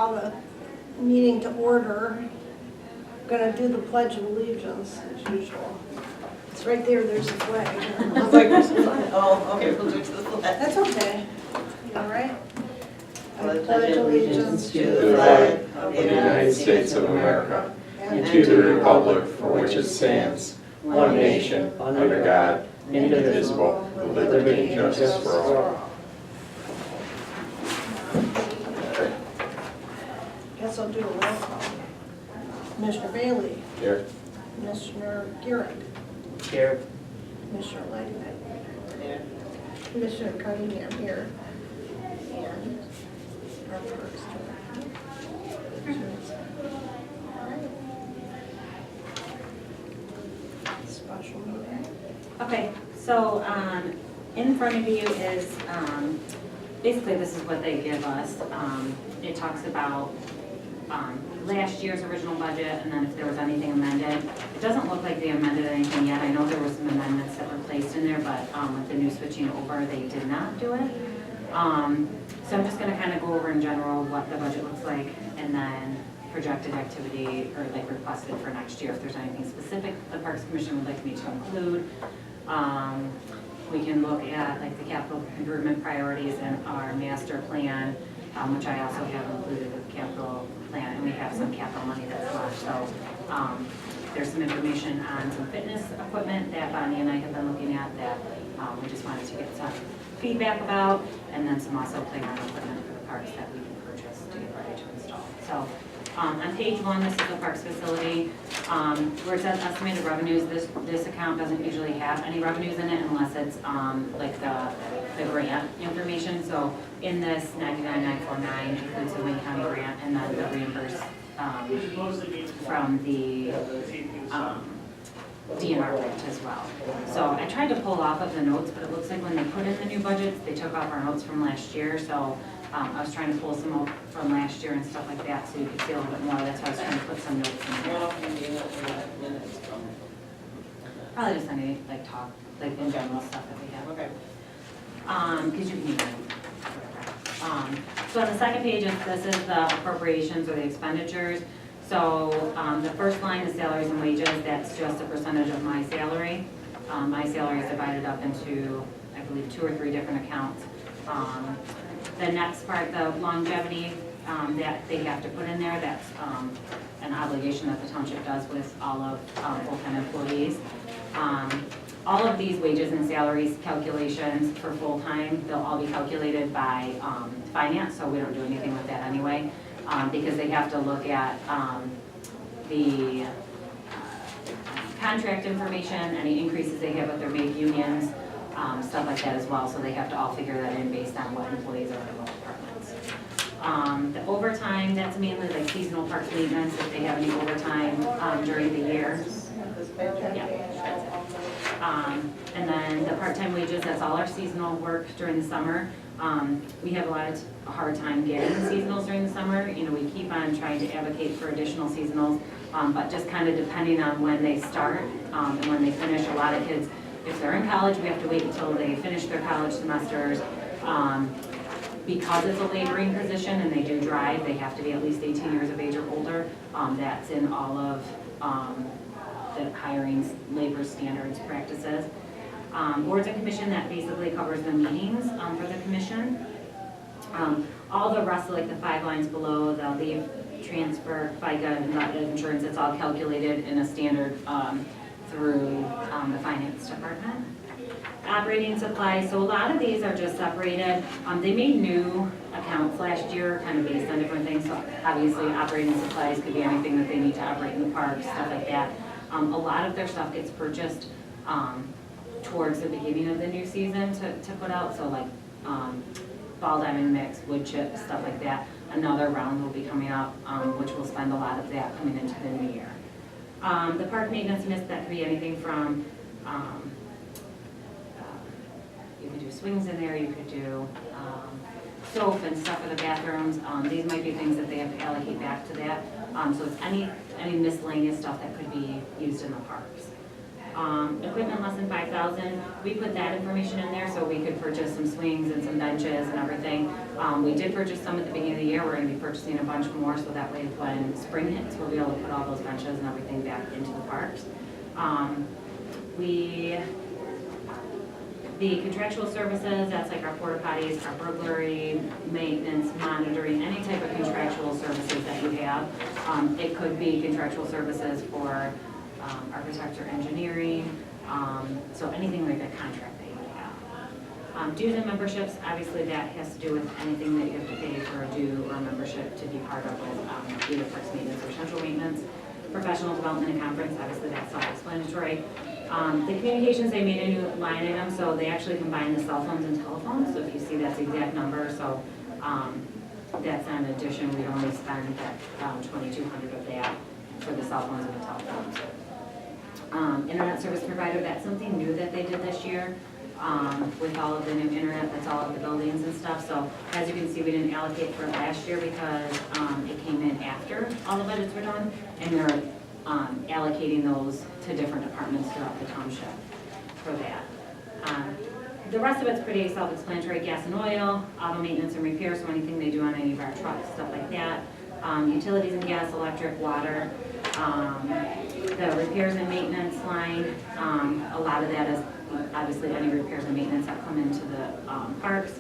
call the meeting to order. I'm gonna do the Pledge of Allegiance as usual. It's right there, there's a flag. I was like, there's a flag. Oh, okay, we'll do it to the flag. That's okay. You all right? I Pledge allegiance to the flag of the United States of America and to the republic for which it stands, one nation, under God, indivisible, with liberty and justice for all. Guess I'll do a roll call. Commissioner Bailey. Here. Commissioner Garrett. Here. Commissioner Lighting. There. Commissioner Cunningham here. And our Parks Director. All right. Special meeting. Okay, so in front of you is, basically this is what they give us. It talks about last year's original budget and then if there was anything amended. It doesn't look like they amended anything yet. I know there were some amendments that were placed in there, but with the new switching over, they did not do it. So I'm just gonna kind of go over in general what the budget looks like and then projected activity or like requested for next year if there's anything specific the Parks Commission would like me to include. We can look at like the capital improvement priorities in our master plan, which I also have included with the capital plan, and we have some capital money that's left. So there's some information on some fitness equipment that Bonnie and I have been looking at that we just wanted to get some feedback about, and then some also playground equipment for the parks that we can purchase to get ready to install. So on page 1, this is the parks facility. Where it says estimated revenues, this account doesn't usually have any revenues in it unless it's like the grant information. So in this 99949 includes the Wayne County grant and then the reimburse from the DNR grant as well. So I tried to pull off of the notes, but it looks like when they put in the new budgets, they took off our notes from last year. So I was trying to pull some out from last year and stuff like that so you could see a little bit more. That's why I was trying to put some notes in there. Probably just any like talk, like in general stuff that we have. Okay. Because you can use it. So on the second page, this is the appropriations or the expenditures. So the first line is salaries and wages. That's just a percentage of my salary. My salary is divided up into, I believe, 2 or 3 different accounts. The next part, the longevity that they have to put in there, that's an obligation that the township does with all of full-time employees. All of these wages and salaries calculations for full-time, they'll all be calculated by finance, so we don't do anything with that anyway, because they have to look at the contract information, any increases they have with their big unions, stuff like that as well, so they have to all figure that in based on what employees are in the departments. The overtime, that's mainly like seasonal park maintenance, if they have any overtime during the year. Yeah. And then the part-time wages, that's all our seasonal work during the summer. We have a hard time getting seasonals during the summer. You know, we keep on trying to advocate for additional seasonals, but just kind of depending on when they start and when they finish. A lot of kids, if they're in college, we have to wait until they finish their college semesters. Because it's a laboring position and they do drive, they have to be at least 18 years of age or older. That's in all of the hiring labor standards practices. Boards and commission, that basically covers the meetings for the commission. All the rest, like the 5 lines below, the leave, transfer, FICA, and insurance, it's all calculated in a standard through the finance department. Operating supplies, so a lot of these are just separated. They made new accounts last year, kind of based on different things. So obviously operating supplies could be anything that they need to operate in the park, stuff like that. A lot of their stuff gets purchased towards the beginning of the new season to put out. So like ball diamond mix, wood chips, stuff like that. Another round will be coming up, which will spend a lot of that coming into the new year. The park maintenance mist, that could be anything from you could do swings in there, you could do soap and stuff for the bathrooms. These might be things that they have to allocate back to that. So it's any miscellaneous stuff that could be used in the parks. Equipment less than 5,000, we put that information in there so we could purchase some swings and some benches and everything. We did purchase some at the beginning of the year, we're gonna be purchasing a bunch more, so that way when spring hits, we'll be able to put all those benches and everything back into the parks. The contractual services, that's like our porta potties, our burglary, maintenance, monitoring, any type of contractual services that you have. It could be contractual services for architecture, engineering, so anything like a contract that you would have. Dues and memberships, obviously that has to do with anything that you have to pay for a due or a membership to be part of it, either parks maintenance or central maintenance. Professional development and conference, obviously that's self-explanatory. The communications, they made a new line item, so they actually combined the cell phones and telephones, so if you see that's the exact number, so that's an addition, we only spend that 2,200 of that for the cell phones and the telephones. Internet service provider, that's something new that they did this year, with all of the new internet that's all of the buildings and stuff, so as you can see, we didn't allocate for it last year because it came in after all the budgets were done, and they're allocating those to different departments throughout the township for that. The rest of it's pretty self-explanatory, gas and oil, auto maintenance and repair, so anything they do on any of our trucks, stuff like that. Utilities and gas, electric, water. The repairs and maintenance line, a lot of that is obviously any repairs and maintenance that come into the parks.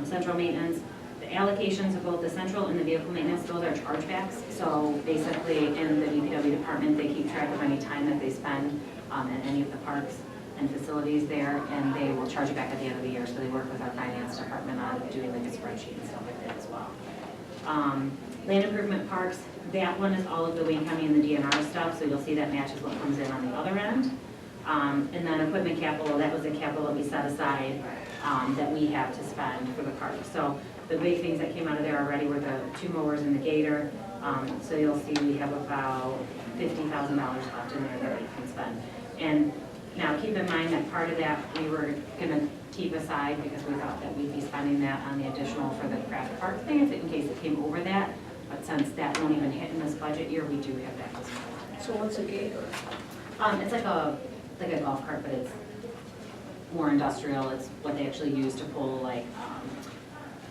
Central maintenance. The allocations of both the central and the vehicle maintenance, those are chargebacks. So basically in the DPW department, they keep track of any time that they spend in any of the parks and facilities there, and they will charge it back at the end of the year. So they work with our finance department on doing like a spreadsheet and stuff like that as well. Land improvement parks, that one is all of the Wayne County and the DNR stuff, so you'll see that matches what comes in on the other end. And then equipment capital, that was the capital that we set aside that we have to spend for the park. So the big things that came out of there already were the 2 mowers and the gator. So you'll see we have about $50,000 left in there that we can spend. And now keep in mind that part of that we were gonna keep aside because we thought that we'd be spending that on the additional for the craft park things in case it came over that. But since that won't even hit in this budget year, we do have that as well. So what's a gator? It's like a golf cart, but it's more industrial. It's what they actually use to pull like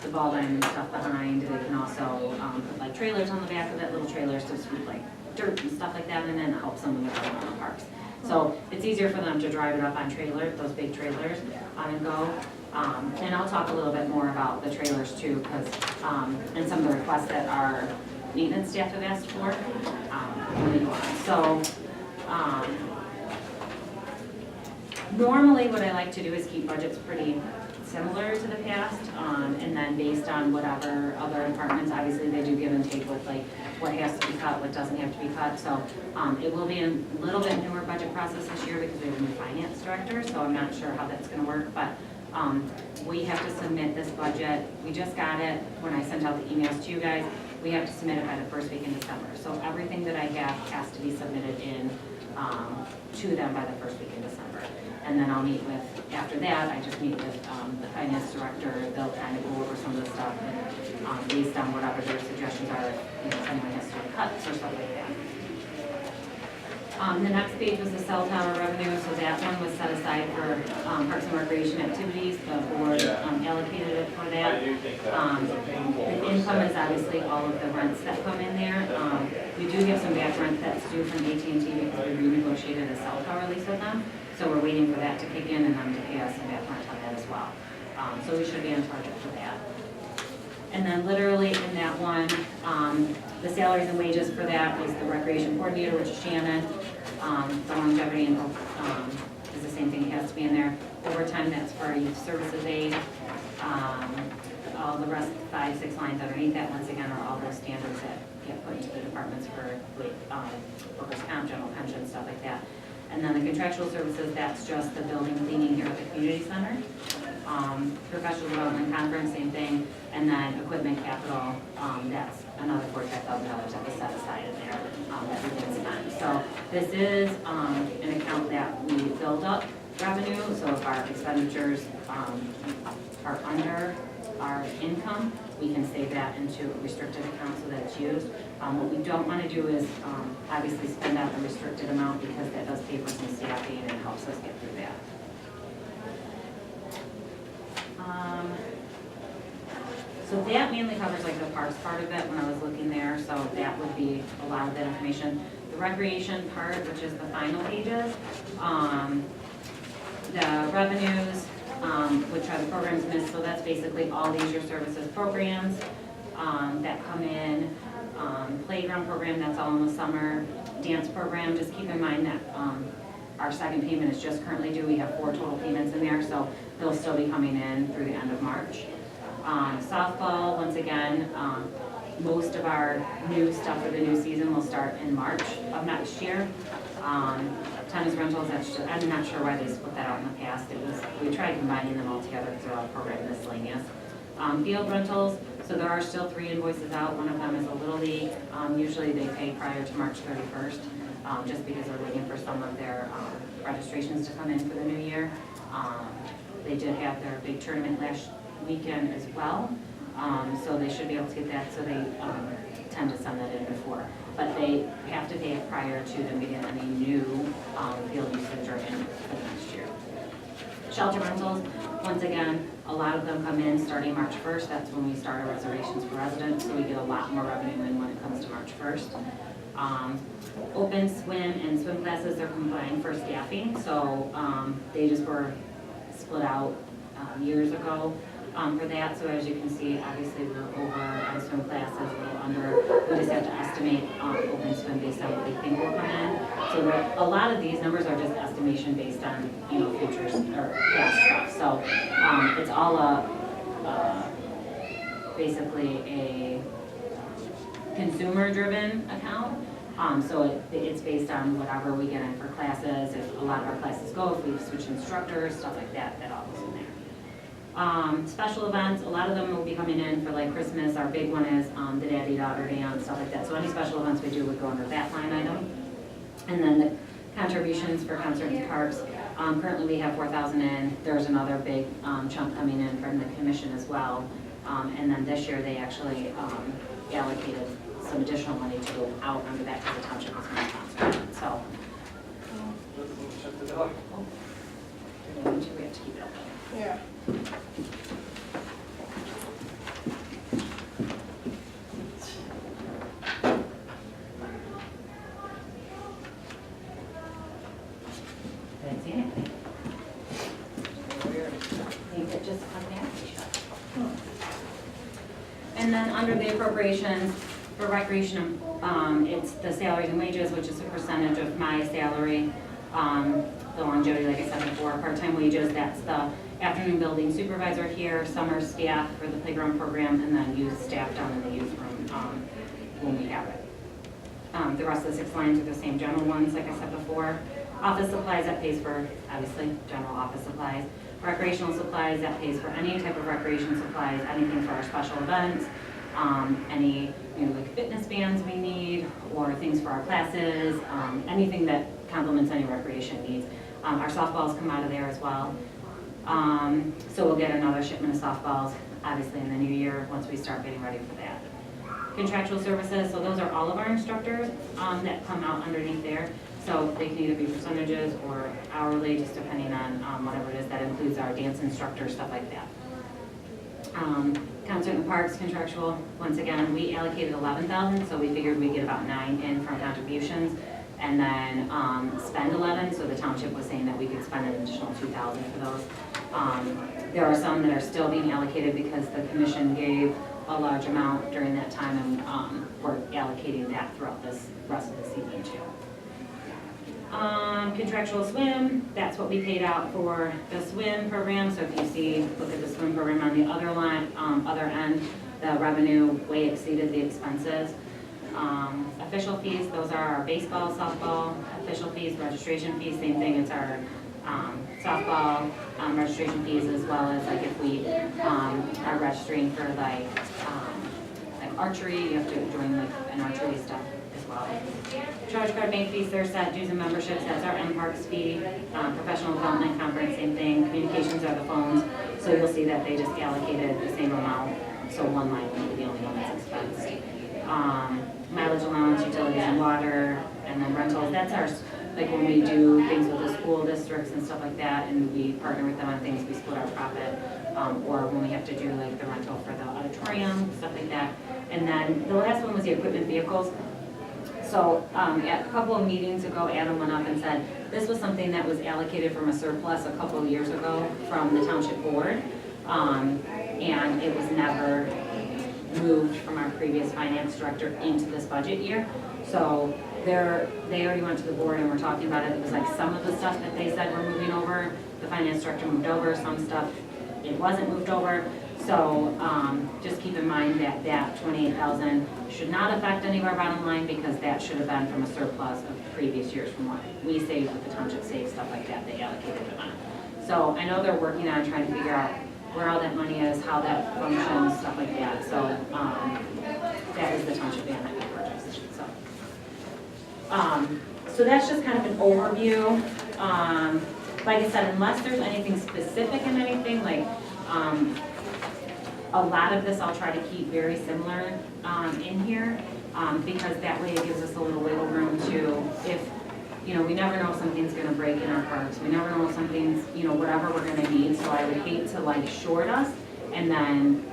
the ball diamond stuff behind. They can also put like trailers on the back of it, little trailers to sweep like dirt and stuff like that, and then it helps them with going on the parks. So it's easier for them to drive it up on trailers, those big trailers, and go. And I'll talk a little bit more about the trailers too, because and some of the requests that our maintenance staff have asked for. So normally what I like to do is keep budgets pretty similar to the past, and then based on whatever other departments, obviously they do give and take with like what has to be cut, what doesn't have to be cut. So it will be a little bit newer budget process this year because we have a new finance director, so I'm not sure how that's gonna work, but we have to submit this budget. We just got it when I sent out the emails to you guys. We have to submit it by the first week in December. So everything that I have has to be submitted in to them by the first week in December. And then I'll meet with, after that, I just meet with the finance director. They'll kind of go over some of the stuff and based on whatever their suggestions are, if someone has to do cuts or stuff like that. The next page was the cell tower revenue, so that one was set aside for parks and recreation activities. The board allocated it for that. The income is obviously all of the rents that come in there. We do have some back rent that's due from AT&T because we renegotiated a cell tower lease with them. So we're waiting for that to kick in and them to pay us some back rent on that as well. So we should be on target for that. And then literally in that one, the salaries and wages for that was the recreation coordinator, which is Shannon. The longevity and is the same thing, it has to be in there. Overtime, that's for our youth services aid. All the rest, 5, 6 lines underneath that, once again, are all those standards that get put into the departments for workers' comp, general pension, stuff like that. And then the contractual services, that's just the building cleaning here at the community center. Professional development conference, same thing. And then equipment capital, that's another $45,000 that was set aside in there that we didn't spend. So this is an account that we build up revenue. So if our expenditures are under our income, we can save that into a restricted account so that it's used. What we don't want to do is obviously spend out the restricted amount because that does pay for some staffing and helps us get through that. So that mainly covers like the parks part of it when I was looking there, so that would be a lot of that information. The recreation part, which is the final pages, the revenues, which are the programs missed, so that's basically all leisure services programs that come in, playground program, that's all in the summer, dance program, just keep in mind that our second payment is just currently due, we have 4 total payments in there, so they'll still be coming in through the end of March. Softball, once again, most of our new stuff for the new season will start in March of next year. Tennis rentals, I'm not sure why they split that out in the past. We tried combining them all together because they're all program miscellaneous. Field rentals, so there are still 3 invoices out. One of them is a Little League. Usually they pay prior to March 31st, just because they're waiting for some of their registrations to come in for the new year. They did have their big tournament last weekend as well, so they should be able to get that, so they tend to send that in before. But they have to pay it prior to them getting any new field usage or in for the next year. Shelter rentals, once again, a lot of them come in starting March 1st. That's when we start our reservations for residents, so we get a lot more revenue in when it comes to March 1st. Open swim and swim classes are combined for staffing, so they just were split out years ago for that. So as you can see, obviously we're over on swim classes, a little under. We just have to estimate open swim based on what we think will come in. So a lot of these numbers are just estimation based on futures or past stuff. So it's all basically a consumer-driven account. So it's based on whatever we get in for classes. If a lot of our classes go, if we've switched instructors, stuff like that, that all goes in there. Special events, a lot of them will be coming in for like Christmas. Our big one is the daddy-daughter dance, stuff like that. So any special events we do would go under that line item. And then the contributions for concerts and parks. Currently we have 4,000 in. There's another big chunk coming in from the commission as well. And then this year they actually allocated some additional money to go out under that because the township was going to sponsor it. So we have to keep it open. Yeah. I didn't see anything. I think it just automatically shut. And then under the appropriations for recreation, it's the salaries and wages, which is a percentage of my salary. The longevity, like I said before, part-time wages, that's the afternoon building supervisor here, summer staff for the playground program, and then youth staff down in the youth room when we have it. The rest of the 6 lines are the same general ones, like I said before. Office supplies, that pays for, obviously, general office supplies. Recreational supplies, that pays for any type of recreation supplies, anything for our special events, any like fitness bands we need, or things for our classes, anything that complements any recreation needs. Our softballs come out of there as well. So we'll get another shipment of softballs, obviously in the new year, once we start getting ready for that. Contractual services, so those are all of our instructors that come out underneath there. So they can either be percentages or hourly, just depending on whatever it is. That includes our dance instructors, stuff like that. Concert and parks contractual, once again, we allocated 11,000, so we figured we'd get about 9 in from contributions, and then spend 11, so the township was saying that we could spend an additional 2,000 for those. There are some that are still being allocated because the commission gave a large amount during that time, and we're allocating that throughout this rest of the season too. Contractual swim, that's what we paid out for the swim program. So if you see, look at the swim program on the other line, other end, the revenue way exceeded the expenses. Official fees, those are our baseball, softball, official fees, registration fees, same thing, it's our softball registration fees, as well as like if we are registering for like archery, you have to join like an archery stuff as well. Charge card bank fees, they're set, dues and memberships, that's our MParks fee. Professional development conference, same thing. Communications are the phones, so you'll see that they just allocated the same amount So one line will be the only one that's expensed. Mileage allowance, utilities and water, and then rentals, that's our, like when we do things with the school districts and stuff like that, and we partner with them on things, we split our profit. Or when we have to do like the rental for the auditorium, stuff like that. And then the last one was the equipment vehicles. So at a couple of meetings ago, Adam went up and said, this was something that was allocated from a surplus a couple of years ago from the township board. And it was never moved from our previous finance director into this budget year. So they already went to the board and were talking about it. It was like some of the stuff that they said were moving over, the finance director moved over, some stuff it wasn't moved over. So just keep in mind that that 28,000 should not affect any of our bottom line because that should have been from a surplus of previous years from what we saved with the township save, stuff like that, they allocated it on. So I know they're working on trying to figure out where all that money is, how that functions, stuff like that. So that is the township van that we purchased. So that's just kind of an overview. Like I said, unless there's anything specific in anything, like a lot of this I'll try to keep very similar in here because that way it gives us a little wiggle room to, if, you know, we never know if something's gonna break in our parks, we never know if something's, you know, whatever we're gonna need, so I would hate to like short us and then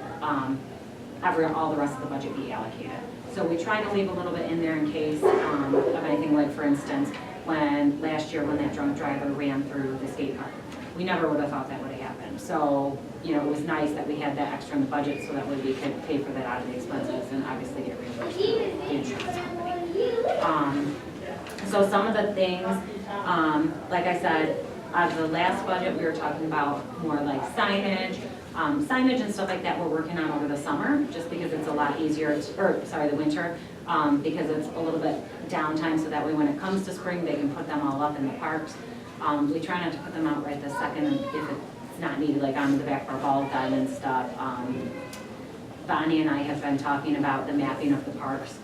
all the rest of the budget be allocated. So we try to leave a little bit in there in case of anything, like for instance, last year when that drunk driver ran through the skate park. We never would have thought that would have happened. So, you know, it was nice that we had that extra in the budget so that way we could pay for that out of the expenses and obviously get reimbursed from the insurance company. So some of the things, like I said, out of the last budget, we were talking about more like signage. Signage and stuff like that we're working on over the summer, just because it's a lot easier, the winter, because it's a little bit downtime, so that way when it comes to spring, they can put them all up in the parks. We try not to put them out right this second if it's not needed, like on the back of our ball gun and stuff. Bonnie and I have been talking about the mapping of the parks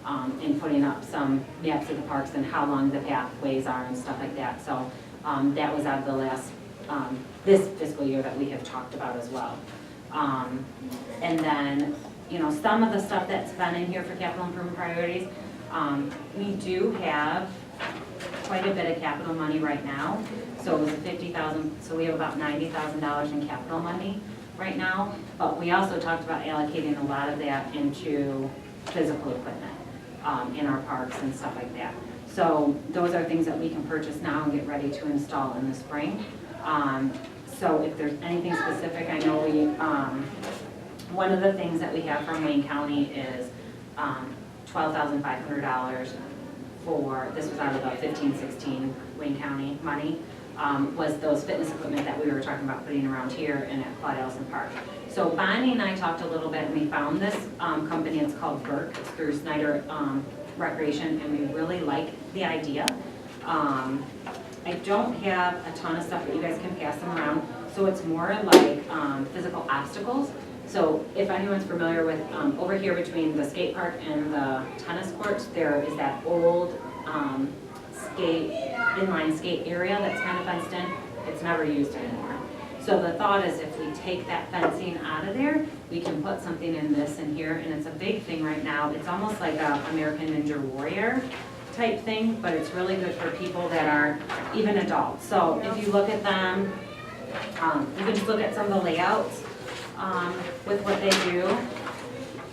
and putting up some maps of the parks and how long the pathways are and stuff like that. So that was out of the last this fiscal year that we have talked about as well. And then, you know, some of the stuff that's been in here for capital improvement priorities, we do have quite a bit of capital money right now. So it was 50,000, so we have about $90,000 in capital money right now. But we also talked about allocating a lot of that into physical equipment in our parks and stuff like that. So those are things that we can purchase now and get ready to install in the spring. So if there's anything specific, I know we, one of the things that we have from Wayne County is $12,500 for, this was out of the 15-16 Wayne County money, was those fitness equipment that we were talking about putting around here and at Claude Ellison Park. So Bonnie and I talked a little bit and we found this company, it's called Burke, it's through Snyder Recreation, and we really like the idea. I don't have a ton of stuff, but you guys can pass them around. So it's more like physical obstacles. So if anyone's familiar with, over here between the skate park and the tennis courts, there is that old inline skate area that's kind of fenced in. It's never used anymore. So the thought is if we take that fencing out of there, we can put something in this in here, and it's a big thing right now. It's almost like a American Ninja Warrior type thing, but it's really good for people that are even adults. So if you look at them, you can just look at some of the layouts with what they do.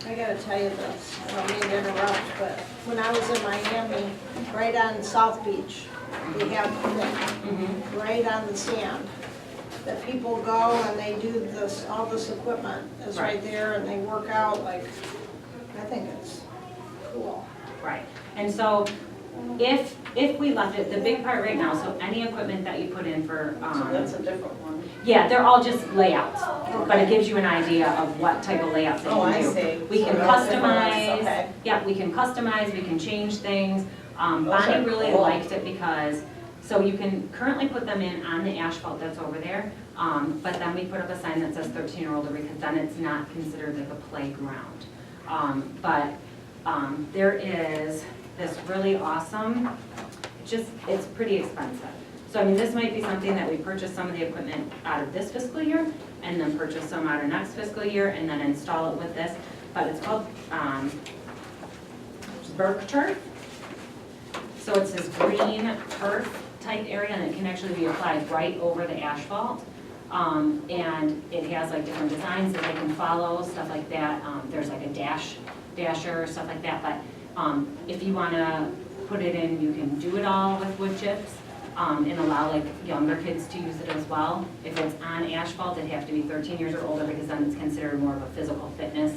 I gotta tell you this, I don't mean to interrupt, but when I was in Miami, right on South Beach, we have right on the sand, that people go and they do this, all this equipment is right there, and they work out, like, I think it's cool. Right, and so if we left it, the big part right now, so any equipment that you put in for, So that's a different one. yeah, they're all just layouts, but it gives you an idea of what type of layouts they Oh, can I do. see. We can So that's different ones, customize, okay. yeah, we can customize, we can change things. are Bonnie really cool. liked it because, so you can currently put them in on the asphalt that's over there, but then we put up a sign that says 13 or older because then it's not considered like a playground. There is this really awesome, it's pretty expensive. So I mean, this might be something that we purchase some of the equipment out of this fiscal year, and then purchase some out of next fiscal year, and then install it with this. But it's called Burke turf. So it's this green turf type area, and it can actually be applied right over the asphalt. And it has like different designs that they can follow, stuff like that. There's like a dasher, stuff like that. But if you wanna put it in, you can do it all with wood chips. And allow like younger kids to use it as well. If it's on asphalt, it'd have to be 13 years or older, because then it's considered more of a physical fitness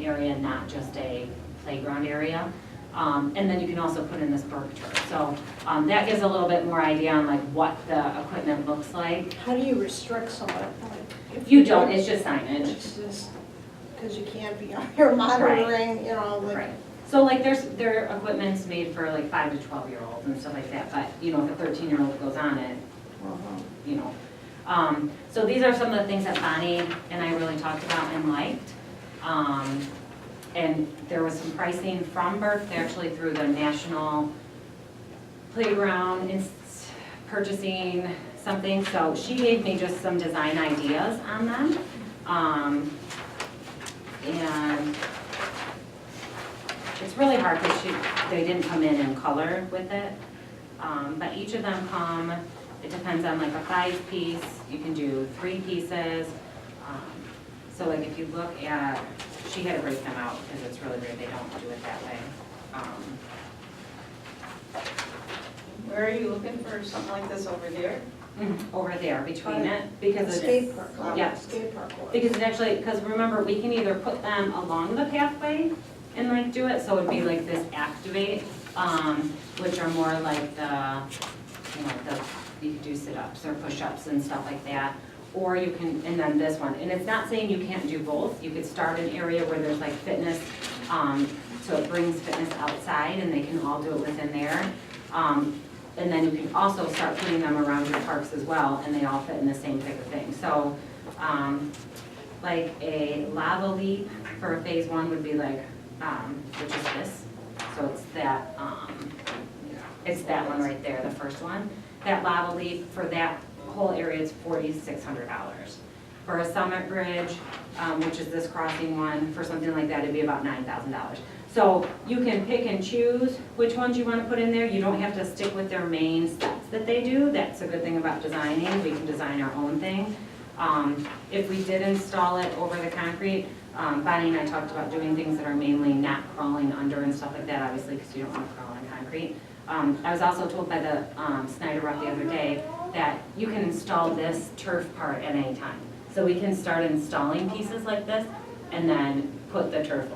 area, not just a playground area. And then you can also put in this Burke turf. So that gives a little bit more idea on like what the equipment looks like. How do you restrict someone? Like, if You don't, it's just signage. It's just, because you can't be out here monitoring, you know, like. Right. So like their equipment's made for like 5 to 12-year-olds and stuff like that, but you know, if a 13-year-old goes on it, you know. So these are some of the things that Bonnie and I really talked about and liked. And there was some pricing from Burke. They actually through the National Playground purchasing something. So she gave me just some design ideas on them. And it's really hard because they didn't come in color with it. But each of them come, it depends on like a 5-piece, you can do 3 pieces. So like if you look at, she had to break them out because it's really weird, they don't do it that way. Where are you looking for something like this over there? Over there between it, because it's, Skate park, yeah. skate park. because it actually, because remember, we can either put them along the pathway and like do it, so it'd be like this activate, which are more like the, you know, you could do sit-ups or push-ups and stuff like that. Or you can, and then this one, and it's not saying you can't do both. You could start an area where there's like fitness, so it brings fitness outside and they can all do it within there. And then you can also start putting them around your parks as well, and they all fit in the same type of thing. So, like a lava leap for phase 1 would be like, which is this. So it's that one right there, the first one. That lava leap, for that whole area, it's $4,600. For a summit bridge, which is this crossing one, for something like that, it'd be about $9,000. So you can pick and choose which ones you want to put in there. You don't have to stick with their main steps that they do. That's a good thing about designing. We can design our own thing. If we did install it over the concrete, Bonnie and I talked about doing things that are mainly not crawling under and stuff like that, obviously, because you don't want to crawl on concrete. I was also told by the Snyder rep the other day that you can install this turf part at any time. So we can start installing pieces like this and then put the turf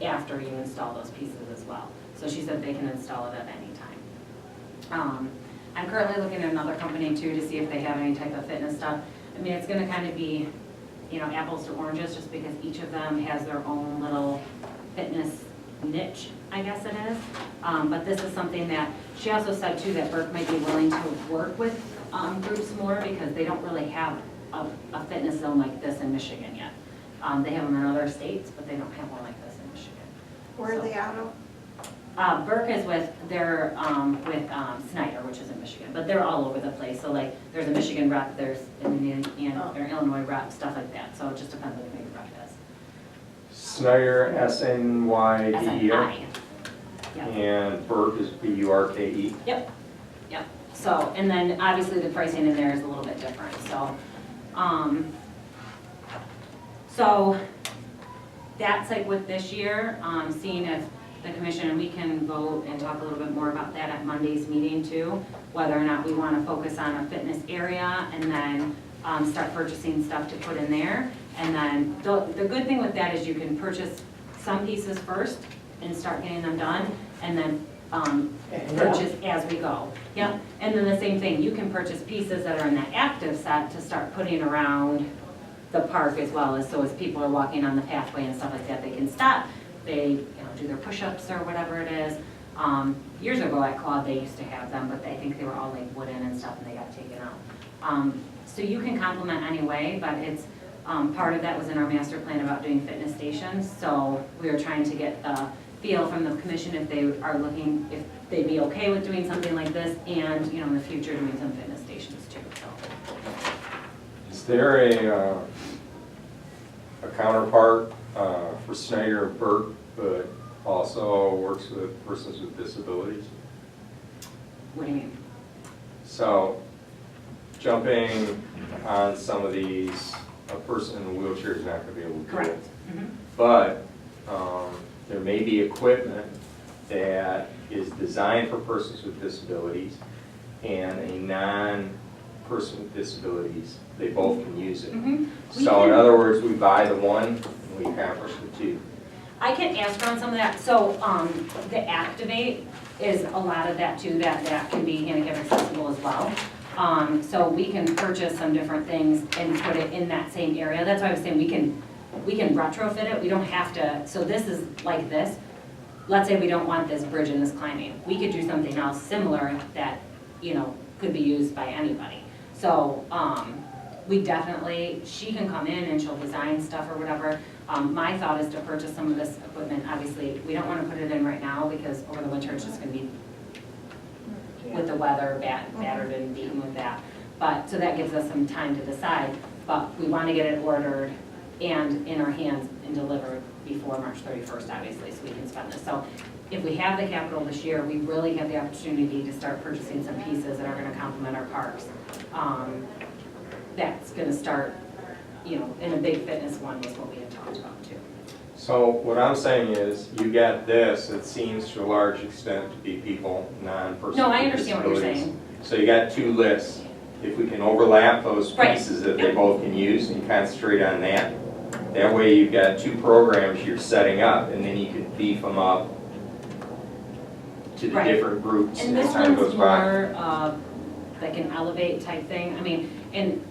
after you install those pieces as well. So she said they can install it at any time. I'm currently looking at another company too to see if they have any type of fitness stuff. I mean, it's gonna kind of be, you know, apples to oranges, just because each of them has their own little fitness niche, I guess it is. But this is something that, she also said too that Burke might be willing to work with groups more, because they don't really have a fitness zone like this in Michigan yet. They have them in other states, but they don't have one like this in Michigan. Where are they out of? Burke is with Snyder, which is in Michigan, but they're all over the place. So like, there's a Michigan rep, there's an Illinois rep, stuff like that. So it just depends on who your rep is. Snyder, S-N-Y-D-E-R. SNI. Yep. And Burke is B-U-R-K-E. Yep. So, and then obviously the pricing in there is a little bit different. So that's like with this year, seeing if the commission, and we can vote and talk a little bit more about that at Monday's meeting too, whether or not we want to focus on a fitness area and then start purchasing stuff to put in there. And then the good thing with that is you can purchase some pieces first and start getting them done, and then purchase as we go. Yep. And then the same thing, you can purchase pieces that are in that active set to start putting around the park as well, as so as people are walking on the pathway and stuff like that, they can stop. They do their push-ups or whatever it is. Years ago at Claude, they used to have them, but I think they were all like wooden and stuff, and they got taken out. So you can complement anyway, but it's part of that was in our master plan about doing fitness stations. So we were trying to get the feel from the commission if they are looking, if they'd be okay with doing something like this and, you know, in the future doing some fitness stations too, so. Is there a counterpart for Snyder and Burke, but also works with persons with disabilities? What do you mean? So, jumping on some of these, a person in a wheelchair is not going to be able to do it. Correct. Mhm. But there may be equipment that is designed for persons with disabilities and a non-person with disabilities, they both can use it. Mhm. So in other words, we buy the one and we accomplish the two. I can ask her on some of that. So, the Activate is a lot of that too, that can be handicap accessible as well. So we can purchase some different things and put it in that same area. That's why I was saying we can retrofit it. We don't have to, so this is like this. Let's say we don't want this bridge and this climbing. We could do something else similar that, you know, could be used by anybody. So, we definitely, she can come in and she'll design stuff or whatever. My thought is to purchase some of this equipment. Obviously, we don't want to put it in right now because over the winter it's just going to be with the weather battered and beaten with that. But, so that gives us some time to decide. But we want to get it ordered and in our hands and delivered before March 31st, obviously, so we can spend this. So if we have the capital this year, we really have the opportunity to start purchasing some pieces that are going to complement our parks. That's going to start, you know, in a big fitness one was what we had talked about too. So what I'm saying is, you got this, it seems to a large extent to be people, non-person No, I with understand what you're disabilities. saying. So you got two lists. If we can overlap those Right. pieces that they both can use and concentrate on that, that way you've got two programs you're setting up, and then you can beef them up to the Right. different groups And as this time goes one's by. more like an elevate type thing. I mean, and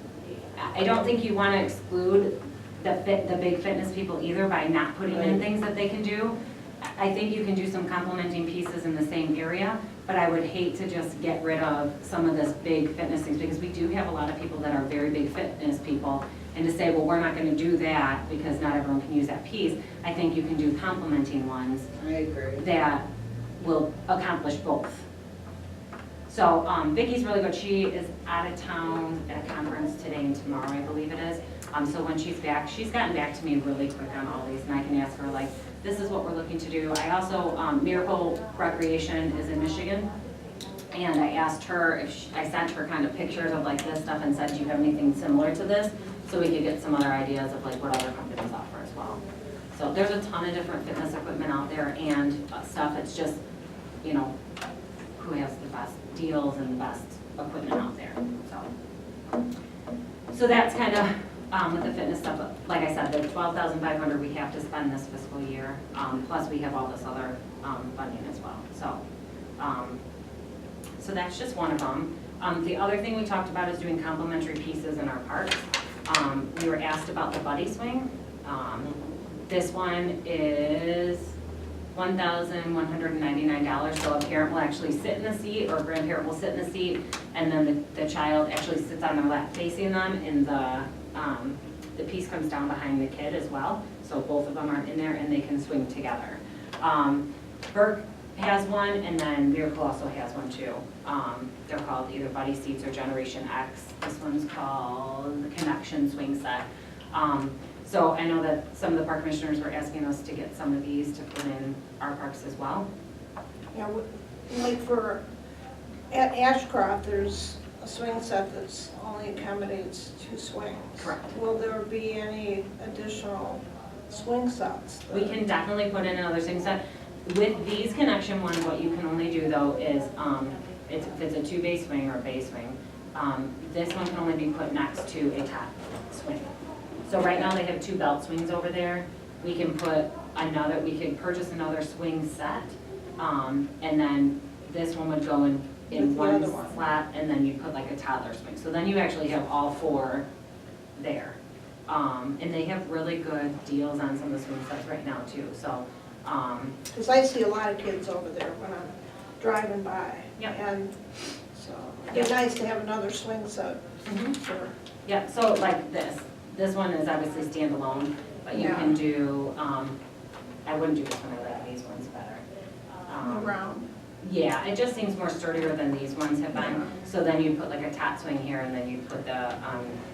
I don't think you want to exclude the big fitness people either by not putting in things that they can do. I think you can do some complementing pieces in the same area, but I would hate to just get rid of some of this big fitness things because we do have a lot of people that are very big fitness people. And to say, well, we're not going to do that because not everyone can use that piece, I think you can do complementing ones I agree. that will accomplish both. So Vicky's really good. She is out of town at a conference today and tomorrow, I believe it is. So when she's back, she's gotten back to me really quick on all these, and I can ask her like, this is what we're looking to do. I also, Miracle Recreation is in Michigan, and I asked her if I sent her kind of pictures of like this stuff and said, do you have anything similar to this? So we could get some other ideas of like what other companies offer as well. So there's a ton of different fitness equipment out there and stuff. It's just, you know, who has the best deals and the best equipment out there. So that's kind of with the fitness stuff. But like I said, the $12,500 we have to spend this fiscal year. Plus we have all this other funding as well. So that's just one of them. The other thing we talked about is doing complimentary pieces in our parks. We were asked about the buddy swing. This one is $1,199. So a parent will actually sit in the seat, or a grandparent will sit in the seat, and then the child actually sits on their lap facing them, and the piece comes down behind the kid as well. So both of them are in there, and they can swing together. Burke has one, and then Miracle also has one too. They're called either Buddy Seats or Generation X. This one's called the Connection Swing Set. So I know that some of the park commissioners were asking us to get some of these to put in our parks as well. Yeah, like at Ashcroft, there's a swing set that's only accommodates 2 swings. Correct. Will there be any additional swing sets? We can definitely put in another swing set. With these connection ones, what you can only do though is, if it's a 2-bay swing or a bay swing, this one can only be put next to a top swing. So right now they have 2 belt swings over there. We can put another, we could purchase another swing set, and then this one would go in With the one other one. slot, and then you put like a toddler swing. So then you actually have all 4 there. And they have really good deals on some of the swing sets right now too, so. Because I see a lot of kids over there when I'm driving by. Yep. And so it'd be nice to have another swing set for, Yeah, so like this one is obviously standalone, but you Yeah. can do, I wouldn't do this one, I like these ones better. around. Yeah, it just seems more sturdier than these ones have been. So then you put like a tot swing here, and then you put the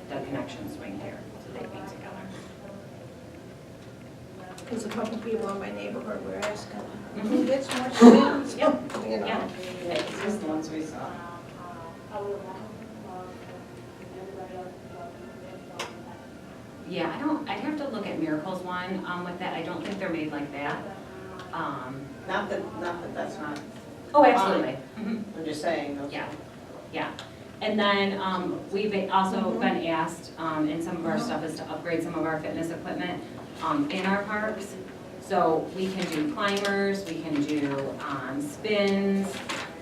connection swing here, so they be together. Because a couple people in my neighborhood were asking, who gets more swings? Yep. You know. Yeah. Yeah, it's just the ones we saw. Yeah, I'd have to look at Miracle's one, with that. I don't think they're made like that. Not that that's not, Oh, absolutely. Mhm. I'm just saying. those- Yeah, yeah. And then we've also been asked, and some of our stuff is to upgrade some of our fitness equipment in our parks. So we can do climbers, we can do spins.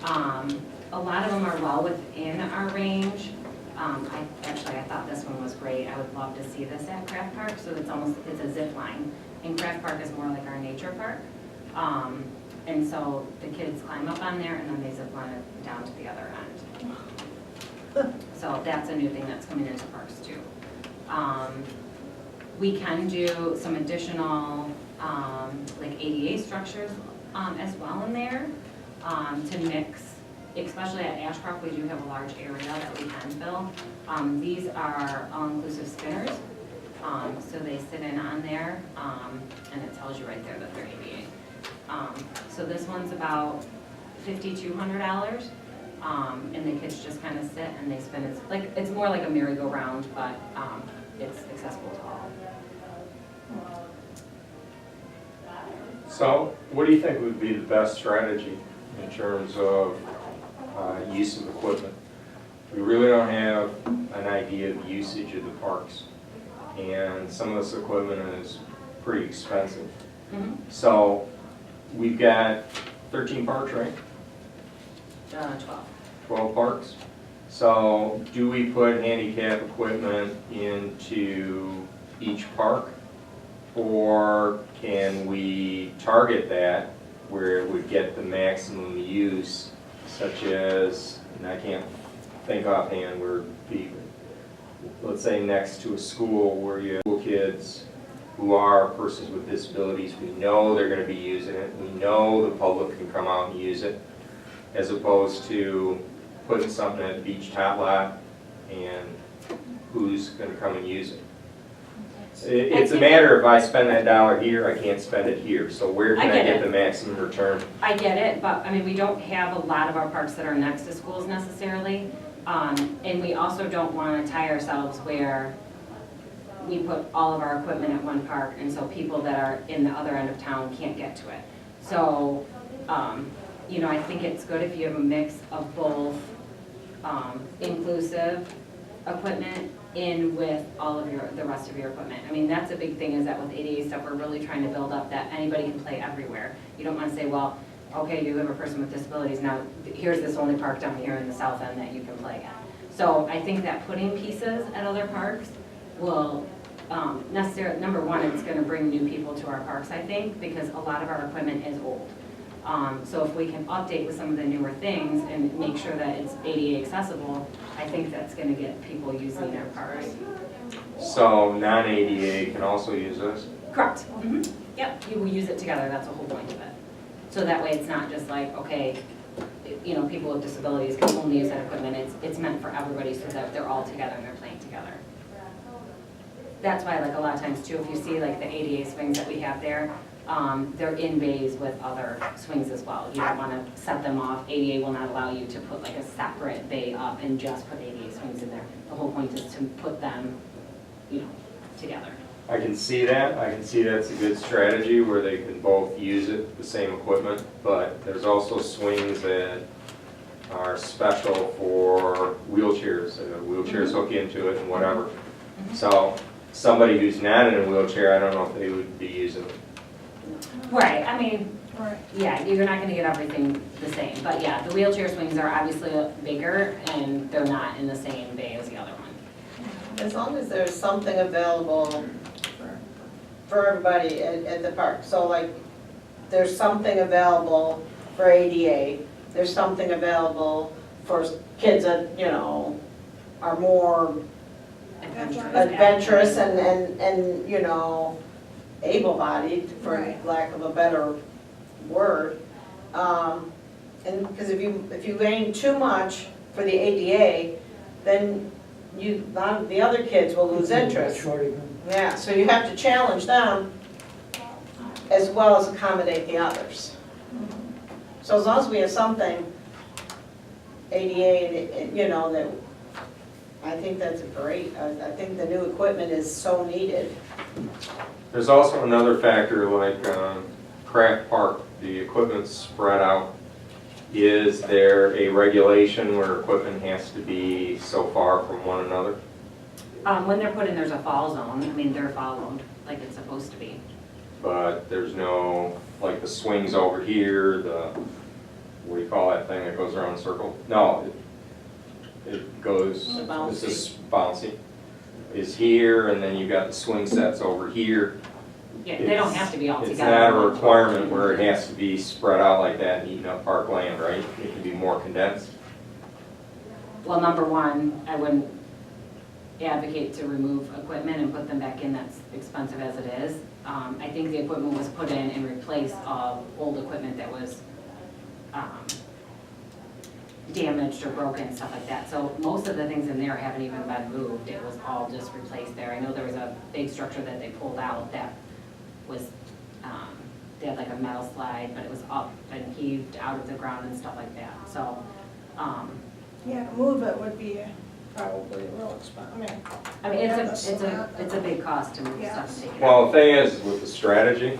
A lot of them are well within our range. I thought this one was great. I would love to see this at Craft Park, so it's a zip line. And Craft Park is more like our nature park. And so the kids climb up on there and then they zip line it down to the other end. So that's a new thing that's coming into parks too. We can do some additional, like ADA structures, as well in there, to mix, especially at Ashcroft, we do have a large area that we can fill. These are all-inclusive spinners, so they sit in on there, and it tells you right there that they're ADA. So this one's about $5,200, and the kids just kind of sit and they spin. It's more like a merry-go-round, but it's accessible to all. So, what do you think would be the best strategy in terms of use of equipment? We really don't have an idea of usage of the parks, and some of this equipment is pretty expensive. Mm-hmm. So, we've got 13 parks, right? 12. 12 parks. So, do we put handicap equipment into each park? Or can we target that where it would get the maximum use, such as, and I can't think offhand where it'd be, let's say next to a school where you have school kids who are persons with disabilities, we know they're going to be using it, we know the public can come out and use it, as opposed to putting something at the beach tot lot and who's going to come and use it. It's a matter of I spend that dollar here, I can't spend it here, so where can I get the maximum return? I get it, but I mean, we don't have a lot of our parks that are next to schools necessarily. And we also don't want to tie ourselves where we put all of our equipment at one park, and so people that are in the other end of town can't get to it. So, you know, I think it's good if you have a mix of both inclusive equipment in with all of the rest of your equipment. I mean, that's a big thing, is that with ADA stuff, we're really trying to build up that anybody can play everywhere. You don't want to say, well, okay, you have a person with disabilities, now here's this only park down here in the south end that you can play at. So I think that putting pieces at other parks will necessarily, number one, it's going to bring new people to our parks, I think, because a lot of our equipment is old. So if we can update with some of the newer things and make sure that it's ADA accessible, I think that's going to get people using their parks. So non-ADA can also use this? Correct. Mm-hmm. Yep, you will use it together, that's the whole point of it. So that way it's not just like, okay, you know, people with disabilities can only use that equipment. It's meant for everybody so that they're all together and they're playing together. That's why, like, a lot of times too, if you see like the ADA swings that we have there, they're in bays with other swings as well. You don't want to set them off. ADA will not allow you to put like a separate bay up and just put ADA swings in there. The whole point is to put them, you know, together. I can see that. I can see that's a good strategy where they can both use it, the same equipment, but there's also swings that are special for wheelchairs. Wheelchairs hook into it and whatever. So somebody who's not in a wheelchair, I don't know if they would be using it. Right, I mean, Right. yeah, you're not gonna get everything the same, but yeah, the wheelchair swings are obviously bigger and they're not in the same bay as the other one. As long as there's something available for everybody at the park. So like, there's something available for ADA, there's something available for kids that, you know, are more adventurous and you know, able-bodied, for Right. lack of a better word. And, because if you gain too much for the ADA, then a lot of the other kids will lose interest. Yeah, so you have to challenge them as well as accommodate the others. So as long as we have something, ADA, and, you know, that, I think that's great. I think the new equipment is so needed. There's also another factor like Craft Park, the equipment's spread out. Is there a regulation where equipment has to be so far from one another? When they're put in, there's a fall zone, I mean, they're followed like it's supposed to be. But there's no, like the swings over here, the, what do you call that thing that goes around in a circle? No, it goes, The bouncy. it's just bouncy. Is here, and then you got the swing sets over here. Yeah, they don't have to be all together. It's not a requirement where it has to be spread out like that and eating up park land, right? It can be more condensed. Well, number one, I wouldn't advocate to remove equipment and put them back in, that's expensive as it is. I think the equipment was put in replace of old equipment that was damaged or broken, stuff like that. So most of the things in there haven't even been moved, it was all just replaced there. I know there was a big structure that they pulled out that was, they had like a metal slide, but it was up and heaved out of the ground and stuff like that, so. Yeah, to move it would be probably real expensive, I mean. It's a big cost to move stuff and take it out. Well, the thing is, with the strategy,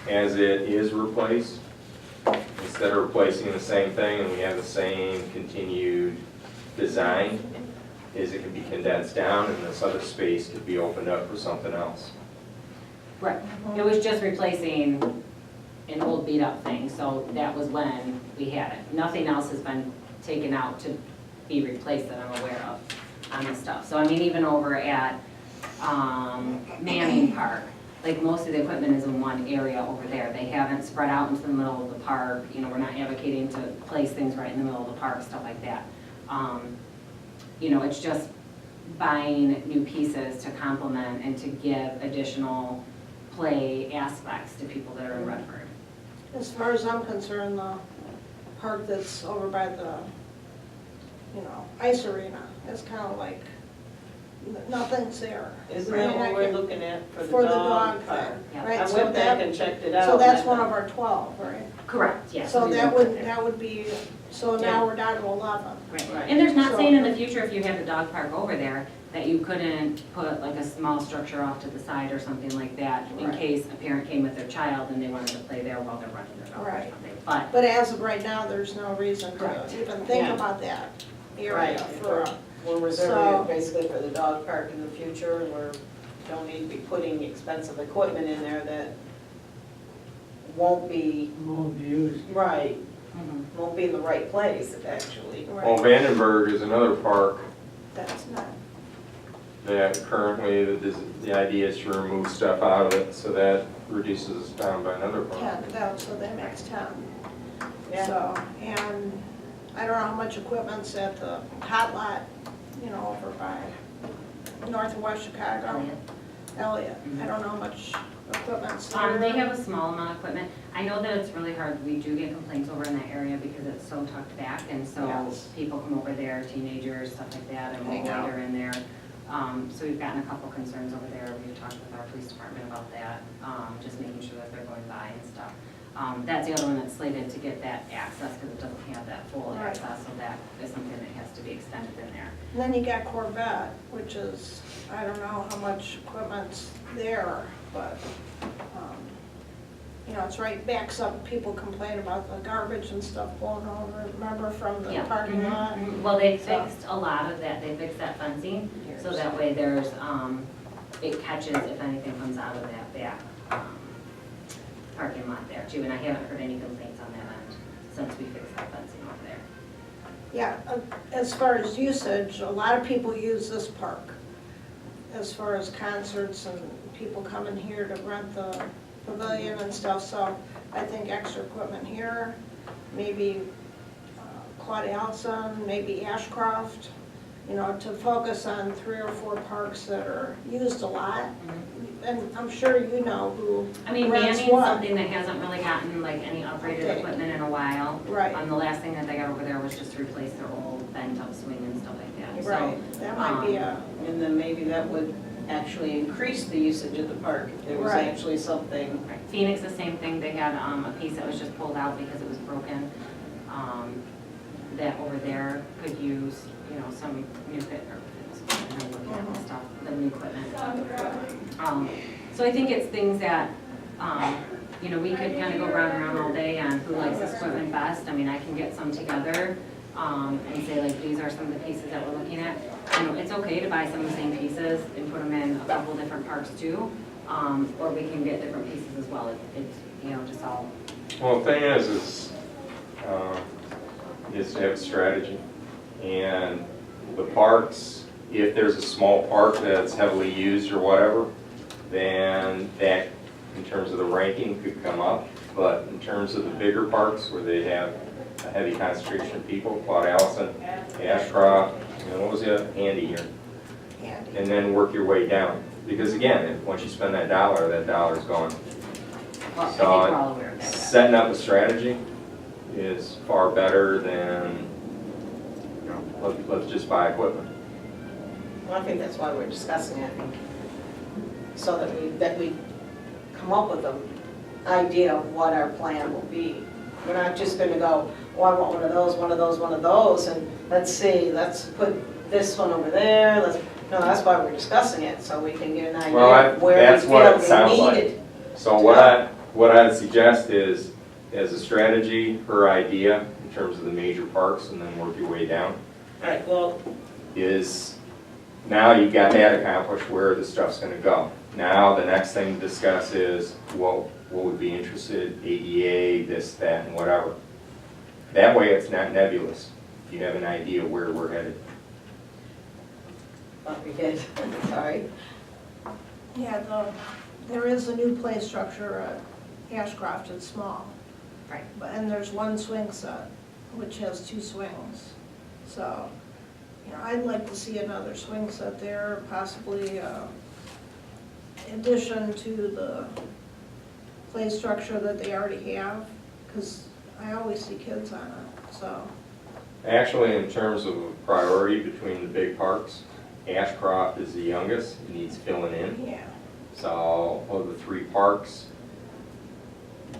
as it is replaced, instead of replacing the same thing and we have the same continued design, is it can be condensed down and this other space could be opened up for something else. Right, it was just replacing an old beat up thing, so that was when we had it. Nothing else has been taken out to be replaced that I'm aware of on this stuff. So I mean, even over at Manning Park, like most of the equipment is in one area over there. They haven't spread out into the middle of the park, you know, we're not advocating to place things right in the middle of the park, stuff like that. You know, it's just buying new pieces to complement and to give additional play aspects to people that are in Redford. As far as I'm concerned, the park that's over by the, you know, ice arena is kind of like, nothing's there. Isn't Right, that what I we're can- looking at For the dog park? fair, Yeah. right? I So went back that- and checked it out. So that's and one I of our 12, right? Correct, yes. So we that put would, there. that would be, so Yeah. now we're down to 11. Right, Right. and there's not So- saying in the future, if you have a dog park over there, that you couldn't put like a small structure off to the side or something like that, in Right. case a parent came with their child and they wanted to play there while they're running their dog or Right. something. But, But as of right now, there's no reason to Correct. even think Yeah. about that area Right. for, We're reserving So- it basically for the dog park in the future, and we're, don't need to be putting expensive equipment in there that won't be, Won't be used. right, mhm. won't be in the right place, actually. Well, right, Vandenberg is another park that's not, that currently the idea is to remove stuff out of it, so that reduces down by another park. 10 down, so that makes 10. Yeah. So, and I don't know how much equipment's at the hot lot, you know, over by north and west Chicago. Elliott, I don't know how much equipment's there. They have a small amount of equipment. I know that it's really hard, we do get complaints over in that area because it's so tucked back, and so Yes. people come over there, teenagers, stuff like that, and Hang out. wander in there. So we've gotten a couple concerns over there, we've talked with our police department about that, just making sure that they're going by and stuff. That's the other one that's slated to get that access, because it doesn't have that full Right. access, so that is something that has to be extended in there. And then you got Corvette, which is, I don't know how much equipment's there, but, you know, it's right, backs up, people complain about the garbage and stuff blowing over, remember from the Yeah. parking Mhm, lot? mhm. Well, they So- fixed a lot of that, they fixed that fencing, so that way there's, it catches if anything comes out of that back, parking lot there too, and I haven't heard any complaints on that end since we fixed that fencing over there. Yeah, as far as usage, a lot of people use this park as far as concerts and people coming here to rent the pavilion and stuff, so I think extra equipment here, maybe Claudia Allison, maybe Ashcroft, you know, to focus on 3 or 4 parks that are used a lot. And I'm sure you know who I mean, rents manning's what. something that hasn't really gotten like any upgraded Okay. equipment in a while. Right. The last thing that they got over there was just to replace their old bent up swing and stuff like that. So, Right, that might be a, And then maybe that would actually increase the usage of the park if there was Right. actually something. Right. Phoenix, the same thing, they had a piece that was just pulled out because it was broken, that over there could use, you know, some new stuff, the new equipment. So I think it's things that, you know, we could kind of go round and round all day on who likes this equipment best. I mean, I can get some together, and say like, these are some of the pieces that we're looking at. You know, it's okay to buy some of the same pieces and put them in a couple different parks too, or we can get different pieces as well. It's, you know, just all. Well, the thing is to have a strategy. And the parks, if there's a small park that's heavily used or whatever, then that, in terms of the ranking, could come up. But in terms of the bigger parks where they have a heavy concentration of people, Claude Allison, Ashcroft, and what was the other, Andy here, handy. and then work your way down. Because again, once you spend that dollar's gone. Well, I think So, we're all aware of that. setting up a strategy is far better than, you know, let's just buy equipment. Well, I think that's why we're discussing it. So that we come up with an idea of what our plan will be. We're not just gonna go, oh, I want one of those, one of those, one of those, and let's see, let's put this one over there, no, that's why we're discussing it, so we can get an idea of where we that's what it feel sounds we need like. it. So what I'd suggest is, as a strategy, her idea, in terms of the major parks, and then work your way down, All right, well, is now you've got that accomplished, where the stuff's gonna go. Now, the next thing to discuss is, what would be interested, ADA, this, that, and whatever. That way, it's not nebulous. You have an idea where we're headed. thought we did, sorry. Yeah, there is a new play structure at Ashcroft, it's small. Right. And there's one swing set, which has 2 swings. So, you know, I'd like to see another swing set there, possibly addition to the play structure that they already have, because I always see kids on it, so. Actually, in terms of priority between the big parks, Ashcroft is the youngest, it needs filling in. Yeah. So, of the 3 parks,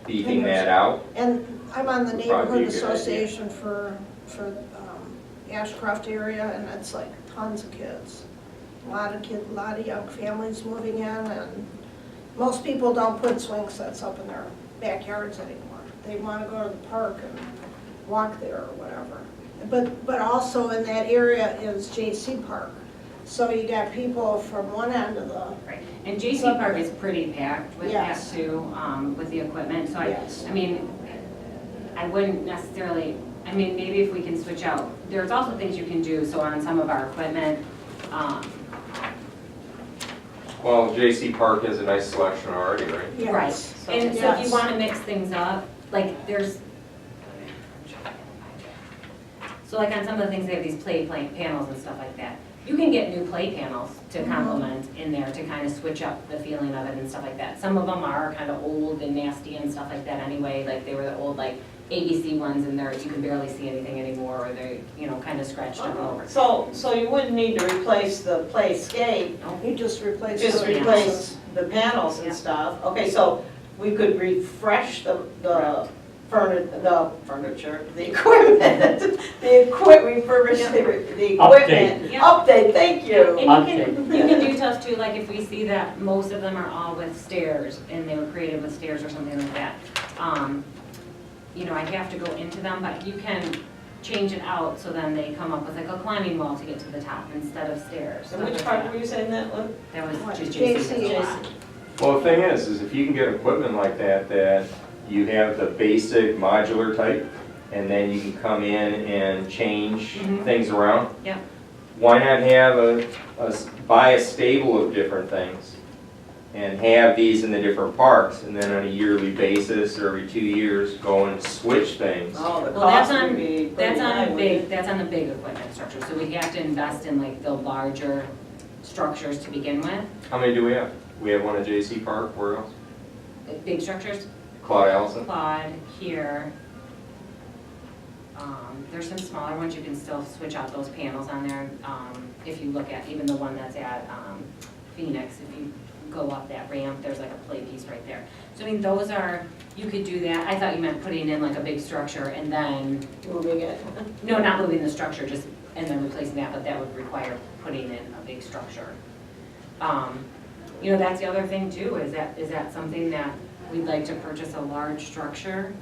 beefing that out. And I'm on the Would probably be neighborhood a good idea. association for Ashcroft area, and it's like tons of kids. A lot of young families moving in, and most people don't put swing sets up in their backyards anymore. They want to go to the park and walk there or whatever. But also in that area is J.C. Park. So you got people from one end of the, Right, and JC Park is pretty packed with that Yes. too, with the equipment, so Yes. I mean, I wouldn't necessarily, I mean, maybe if we can switch out, there's also things you can do, so on some of our equipment, Well, J.C. Park has a nice selection already, right? right, yes. and so if Yes. you wanna mix things up, like, there's, so like on some of the things, they have these play panels and stuff like that. You can get new play panels to complement in there to kind of switch up the feeling of it and stuff like that. Some of them are kind of old and nasty and stuff like that anyway, like they were the old like ABC ones and you can barely see anything anymore, or they're, you know, kind of scratched up over. So you wouldn't need to replace the playscape, You just replace. just the replace the panels and Yeah. stuff. Okay, so we could refresh the furniture, the equipment, refurbish the equipment. Yeah. Update, thank you. And you can do stuff too, like if we see that most of them are all with stairs and they were created with stairs or something like that. You know, I have to go into them, but you can change it out so then they come up with like a climbing wall to get to the top instead of stairs. And which part were you saying that was? That was What, just JC? JC. Well, the thing is if you can get equipment like that you have the basic modular type, and then you can come in and change things around. Yep. Why not have buy a stable of different things, and have these in the different parks, and then on a yearly basis or every 2 years, go and switch things. Oh, the Well, that's cost on, would be pretty that's high, on wouldn't big, it? that's on the big equipment structure, so we have to invest in like the larger structures to begin with. How many do we have? We have one at J.C. Park, where else? Like, big structures, Claude Allison? Claude, here. There's some smaller ones, you can still switch out those panels on there. If you look at even the one that's at Phoenix, if you go up that ramp, there's like a play piece right there. So I mean, those are, you could do that. I thought you meant putting in like a big structure and then, Moving it. no, not moving the structure, just, and then replacing that, but that would require putting in a big structure. You know, that's the other thing too, is that something that we'd like to purchase a large structure?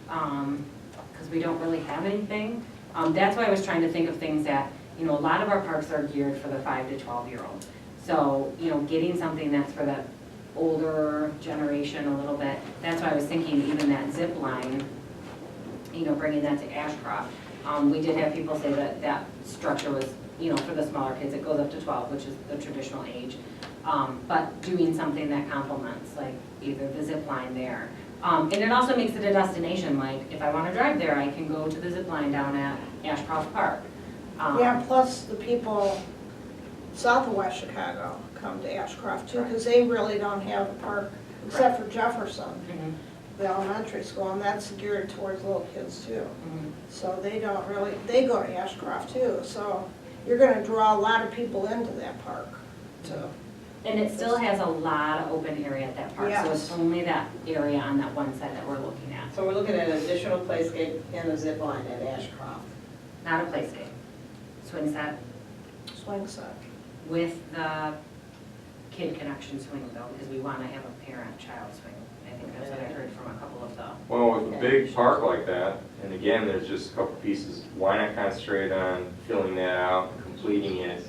Because we don't really have anything. That's why I was trying to think of things that, you know, a lot of our parks are geared for the 5 to 12-year-old. So, you know, getting something that's for the older generation a little bit, that's why I was thinking even that zip line, you know, bringing that to Ashcroft. We did have people say that that structure was, you know, for the smaller kids, it goes up to 12, which is the traditional age. But doing something that complements, like either the zip line there. And it also makes it a destination, like if I want to drive there, I can go to the zip line down at Ashcroft Park. Yeah, plus the people south of West Chicago come to Ashcroft too, because they really don't have a park, except for Jefferson, Mhm, the elementary school, and that's geared towards little kids too. mhm. So they don't really, they go to Ashcroft too, so you're gonna draw a lot of people into that park too. And it still has a lot of open area at that park, so it's Yes. only that area on that one side that we're looking at. So we're looking at an additional playscape and a zip line at Ashcroft. Not a playscape. Swing set Swing set. with the kid connection swing though, because we want to have a parent-child swing. I think that's what I heard from a couple of the, Well, with a big park like that, and again, there's just a couple pieces, why not concentrate on filling that out and completing it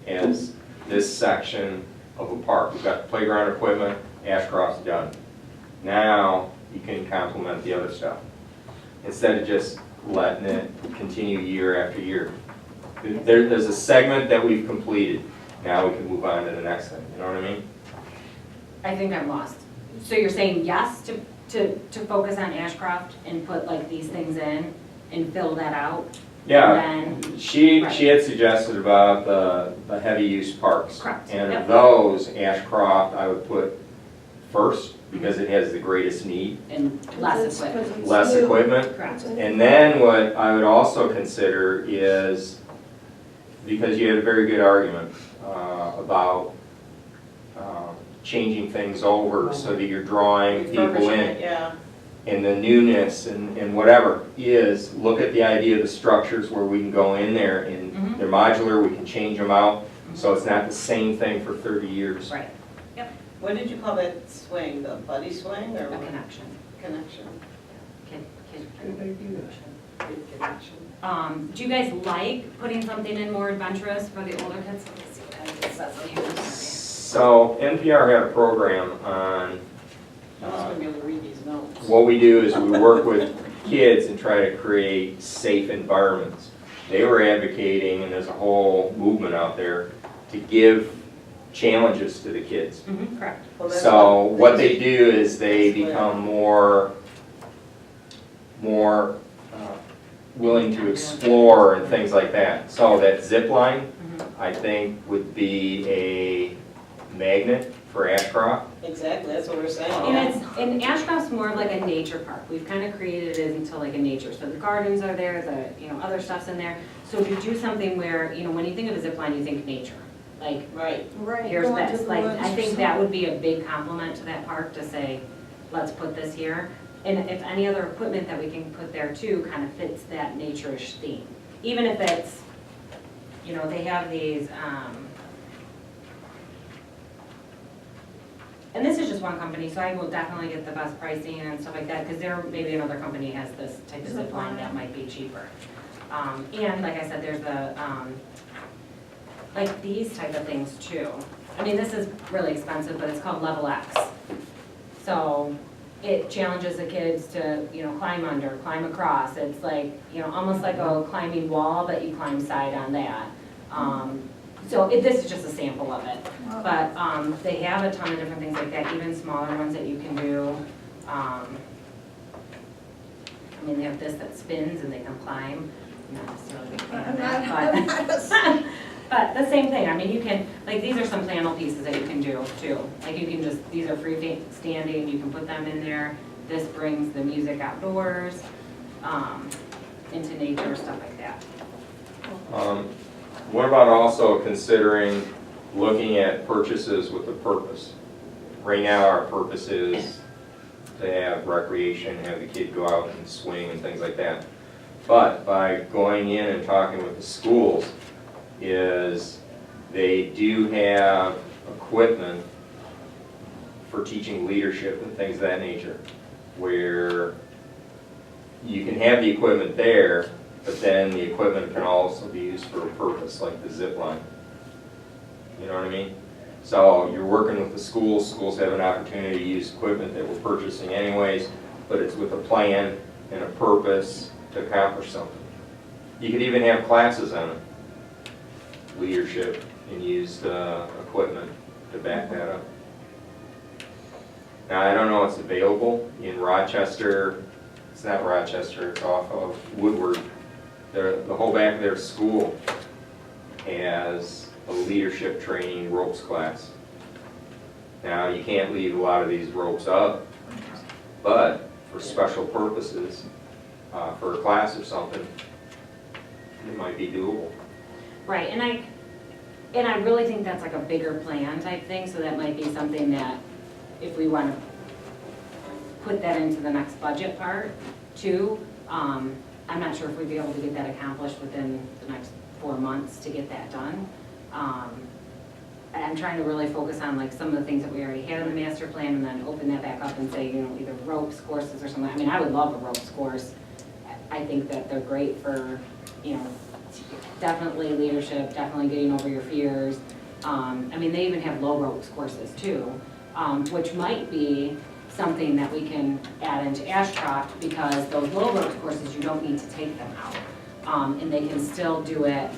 as this section of a park? We've got playground equipment, Ashcroft's done. Now, you can complement the other stuff, instead of just letting it continue year after year. There's a segment that we've completed, now we can move on to the next thing, you know what I mean? I think I'm lost. So you're saying yes to focus on Ashcroft and put like these things in and fill that out? Yeah, And then, she Right. had suggested about the heavy use parks. Correct, And yep. of those, Ashcroft, I would put first, because it has the greatest need, and less equipment. less equipment. Correct. And then what I would also consider is, because you had a very good argument about changing things over so that you're drawing people Refurbishing in. it, yeah. And the newness and whatever is, look at the idea of the structures where we can go in there and Mhm. they're modular, we can change them out, so it's not the same thing for 30 years. Right, What did you call that swing, the buddy swing or a what? connection. Connection? Kid Good connection. Do you guys like putting something in more adventurous for the older kids? Let me see what it says on here. So NPR had a program on, I'm just gonna be able to read these notes. what we do is we work with kids and try to create safe environments. They were advocating, and there's a whole movement out there, to give challenges to the kids. Mhm, correct. Well, that's So what they did. do is they That's what- become more willing to explore and things like that. So that zip line, Mhm. I think, would be a magnet for Ashcroft. Exactly, that's what we're saying. And Ashcroft's more of like a nature park. We've kind of created it into like a nature. So the gardens are there, the, you know, other stuff's in there. So to do something where, you know, when you think of a zip line, you think nature. Like, Right. Right. here's going to this. the Like, woods I or think that something. would be a big compliment to that park to say, let's put this here. And if any other equipment that we can put there too kind of fits that nature-ish theme. Even if it's, you know, they have these, and this is just one company, so I will definitely get the best pricing and stuff like that, because there, maybe another company has this type of zip line that might be cheaper. And like I said, there's the, like these type of things too. I mean, this is really expensive, but it's called Level X. So it challenges the kids to, you know, climb under, climb across. It's like, you know, almost like a climbing wall, but you climb side on that. So this is just a sample of it. But They have a ton of different things like that, even smaller ones that you can do. I mean, they have this that spins and they can climb, not necessarily a big fan of that, but the same thing. I mean, you can, like, these are some flannel pieces that you can do too. Like, you can just, these are freestanding, you can put them in there. This brings the music outdoors, into nature, stuff like that. What about also considering looking at purchases with a purpose? Right now, our purpose is to have recreation, have the kid go out and swing and things like that. But by going in and talking with the schools, is they do have equipment for teaching leadership and things of that nature, where you can have the equipment there, but then the equipment can also be used for a purpose, like the zip line. You know what I mean? So you're working with the schools, schools have an opportunity to use equipment that we're purchasing anyways, but it's with a plan and a purpose to accomplish something. You could even have classes on it, leadership, and use equipment to back that up. Now, I don't know what's available in Rochester. It's not Rochester, it's off of Woodward. The whole back of their school has a leadership training ropes class. Now, you can't leave a lot of these ropes up, but for special purposes, for a class or something, it might be doable. Right, and I really think that's like a bigger plan type thing, so that might be something that if we want to put that into the next budget part too, I'm not sure if we'd be able to get that accomplished within the next 4 months to get that done. I'm trying to really focus on like some of the things that we already had in the master plan and then open that back up and say, you know, either ropes courses or something. I mean, I would love a ropes course. I think that they're great for, you know, definitely leadership, definitely getting over your fears. I mean, they even have low ropes courses too, which might be something that we can add into Ashcroft, because those low ropes courses, you don't need to take them out. And they can still do it.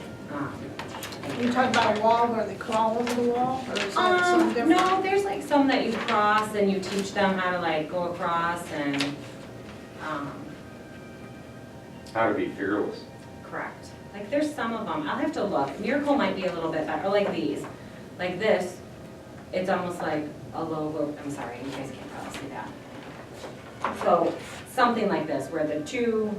You talking about a wall where they crawl over the wall, or is that something different? No, there's like some that you cross and you teach them how to like go across and, How to be fearless. correct. Like there's some of them, I'll have to look. Miracle might be a little bit better, or like these. Like this, it's almost like a low rope, I'm sorry, you guys can't probably see that. So something like this, where the two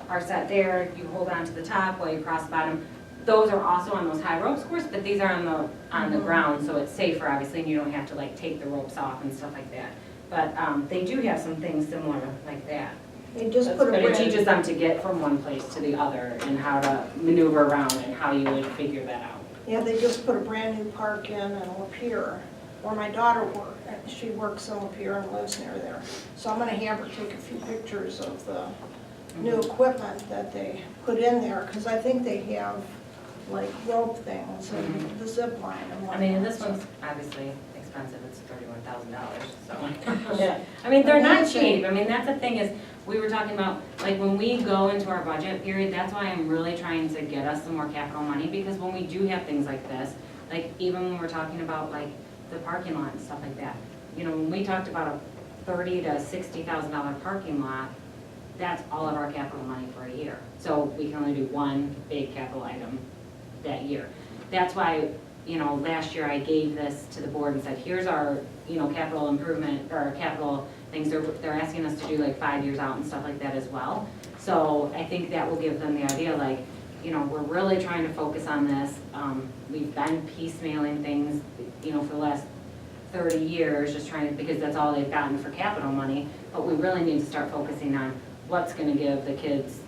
are set there, you hold on to the top while you cross the bottom. Those are also on those high ropes course, but these are on the ground, so it's safer obviously, and you don't have to like take the ropes off and stuff like that. But they do have some things similar like that. They just put a But it bridge. teaches them to get from one place to the other and how to maneuver around and how you would figure that out. Yeah, they just put a brand new park in Lapeer, where my daughter works. She works in Lapeer and lives near there. So I'm gonna have her take a few pictures of the new equipment that they put in there, because I think they have like rope things and the zip line and whatnot. I mean, and this one's obviously expensive, it's $31,000, so. Yeah. I mean, they're not cheap. I mean, that's the thing is, we were talking about, like, when we go into our budget period, that's why I'm really trying to get us some more capital money, because when we do have things like this, like, even when we're talking about, like, the parking lot and stuff like that, you know, when we talked about a $30,000 to $60,000 parking lot, that's all of our capital money for a year. So we can only do one big capital item that year. That's why, you know, last year I gave this to the board and said, here's our, you know, capital improvement, or our capital things. They're asking us to do like 5 years out and stuff like that as well. So I think that will give them the idea, like, you know, we're really trying to focus on this. We've been piecemealing things, you know, for the last 30 years, just trying to, because that's all they've gotten for capital money. But we really need to start focusing on what's gonna give the kids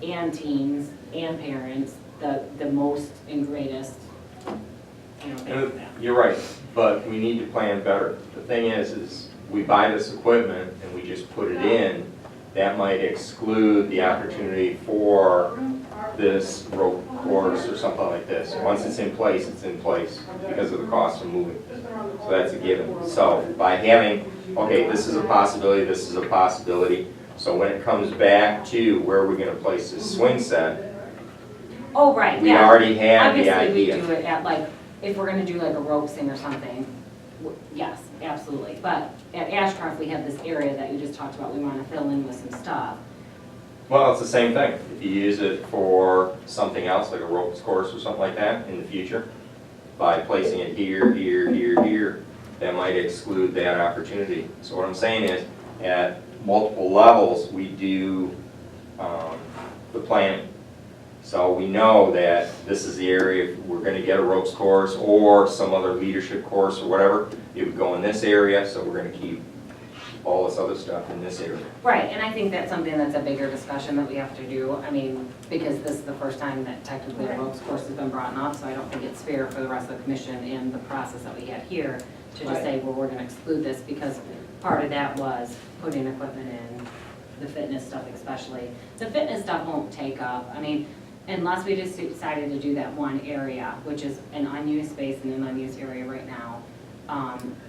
and teens and parents the most and greatest, you know, thing for them. You're right, but we need to plan better. The thing is we buy this equipment and we just put it in, that might exclude the opportunity for this rope course or something like this. Once it's in place because of the cost of moving. So that's a given. So by having, okay, this is a possibility, so when it comes back to where we're gonna place this swing set, Oh, right, we yeah. already have the Obviously, we idea. do it at like if we're gonna do like a rope thing or something, yes, absolutely. But at Ashcroft, we have this area that you just talked about, we wanna fill in with some stuff. Well, it's the same thing. If you use it for something else, like a ropes course or something like that in the future, by placing it here, here, here, here, that might exclude that opportunity. So what I'm saying is, at multiple levels, we do the planning. So we know that this is the area, if we're gonna get a ropes course or some other leadership course or whatever, it would go in this area, so we're gonna keep all this other stuff in this area. Right, and I think that's something that's a bigger discussion that we have to do. I mean, because this is the first time that technically the ropes course has been brought up, so I don't think it's fair for the rest of the commission and the process that we had here to just say, well, we're gonna exclude this, because part of that was putting equipment in, the fitness stuff especially. The fitness stuff won't take up, I mean, unless we just decided to do that one area, which is an unused space and an unused area right now.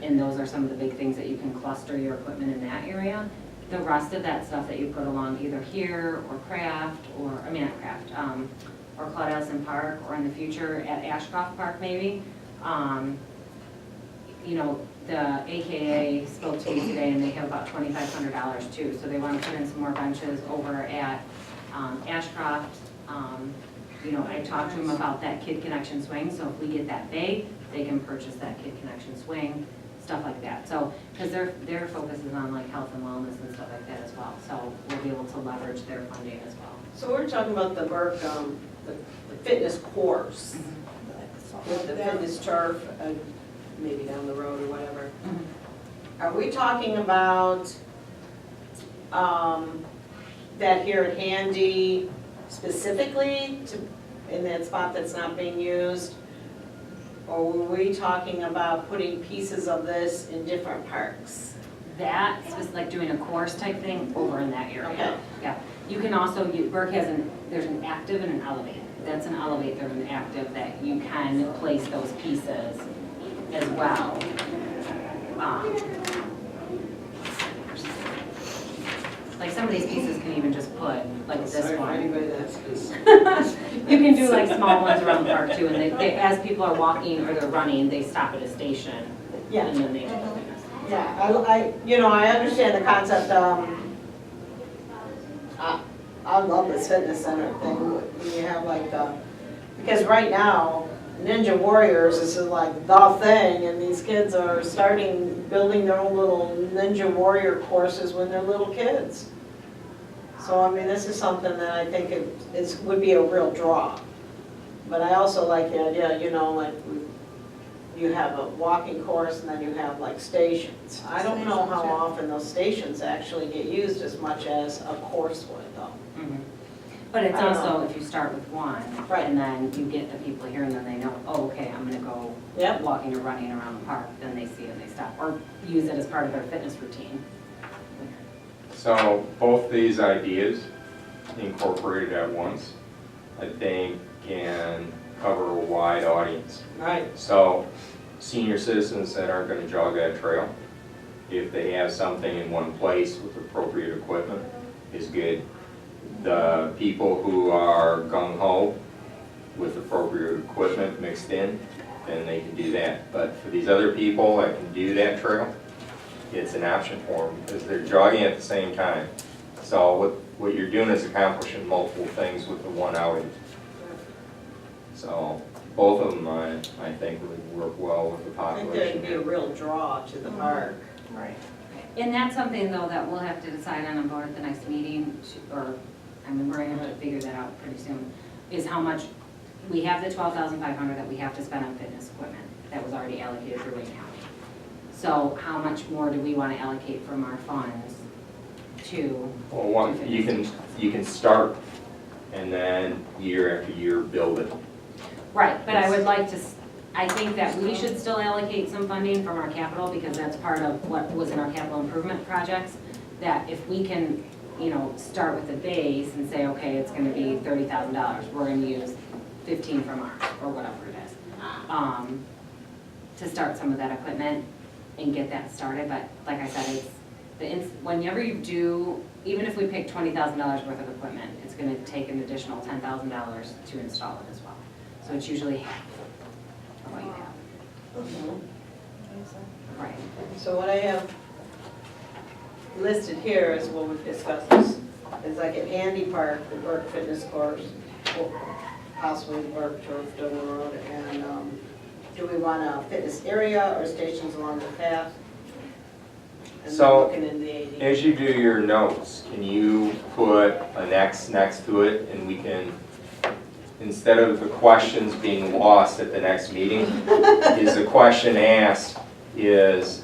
And those are some of the big things that you can cluster your equipment in that area. The rest of that stuff that you put along either here or craft, or, I mean, not craft, or Claude Ellison Park, or in the future at Ashcroft Park maybe. You know, the AKA spoke to me today and they have about $2,500 too. So they want to put in some more benches over at Ashcroft. You know, I talked to them about that Kid Connection swing, so if we get that big, they can purchase that Kid Connection swing, stuff like that. So, because their focus is on like health and wellness and stuff like that as well. So we'll be able to leverage their funding as well. So we're talking about the Burke, the fitness course, with the fitness turf, maybe down the road or whatever. Are we talking about that here at Handy specifically in that spot that's not being used? Or were we talking about putting pieces of this in different parks? That's just like doing a course type thing over in that area. Okay. Yeah. You can also, Burke has there's an active and an elevate. That's an elevate, there's an active that you can place those pieces as well. Like some of these pieces can even just put, like this Sorry for one. anybody that's just. You can do like small ones around the park too, and they, as people are walking or they're running, they stop at a station. Yeah. And then they do fitness. Yeah, you know, I understand the concept, I love this fitness center thing, when you have like because right now, Ninja Warriors is like the thing, and these kids are building their own little Ninja Warrior courses when they're little kids. So, I mean, this is something that I think would be a real draw. But I also like the idea, you know, like you have a walking course and then you have like stations. I don't know how often those stations actually get used as much as a course would though. Mhm. But it's I don't also, if you start with one, Right. and then you get the people here and then they know, oh, okay, I'm gonna go Yep. walking or running around the park, then they see it and they stop, or use it as part of their fitness routine. So both these ideas incorporated at once, I think can cover a wide audience. Right. So senior citizens that aren't gonna jog that trail, if they have something in one place with appropriate equipment, is good. The people who are gung-ho with appropriate equipment mixed in, then they can do that. But for these other people that can do that trail, it's an option for them because they're jogging at the same time. So what you're doing is accomplishing multiple things with the one outing. So both of them, I think, would work well with the I think population. there'd be a real draw to the park. Right. And that's something though that we'll have to decide on board at the next meeting, or, I mean, we're gonna have to figure that out pretty soon, is how much, we have the $12,500 that we have to spend on fitness equipment that was already allocated for Wayne County. So how much more do we wanna allocate from our funds to? Well, you can start and then year after year build it. Right, but I would like to, I think that we should still allocate some funding from our capital, because that's part of what was in our capital improvement projects, that if we can, you know, start with the base and say, okay, it's gonna be $30,000, we're gonna use 15 from ours, or whatever it is, to start some of that equipment and get that started. But like I said, whenever you do, even if we pick $20,000 worth of equipment, it's gonna take an additional $10,000 to install it as well. So it's usually half quite have. Right. So what I have listed here is what we've discussed is like at Handy Park, the Burke Fitness Course, possibly Burke Turf Dover Road, and do we want a fitness area or stations along the path? And then So, looking in the AD. as you do your notes, can you put an X next to it and we can, instead of the questions being lost at the next meeting, is the question asked is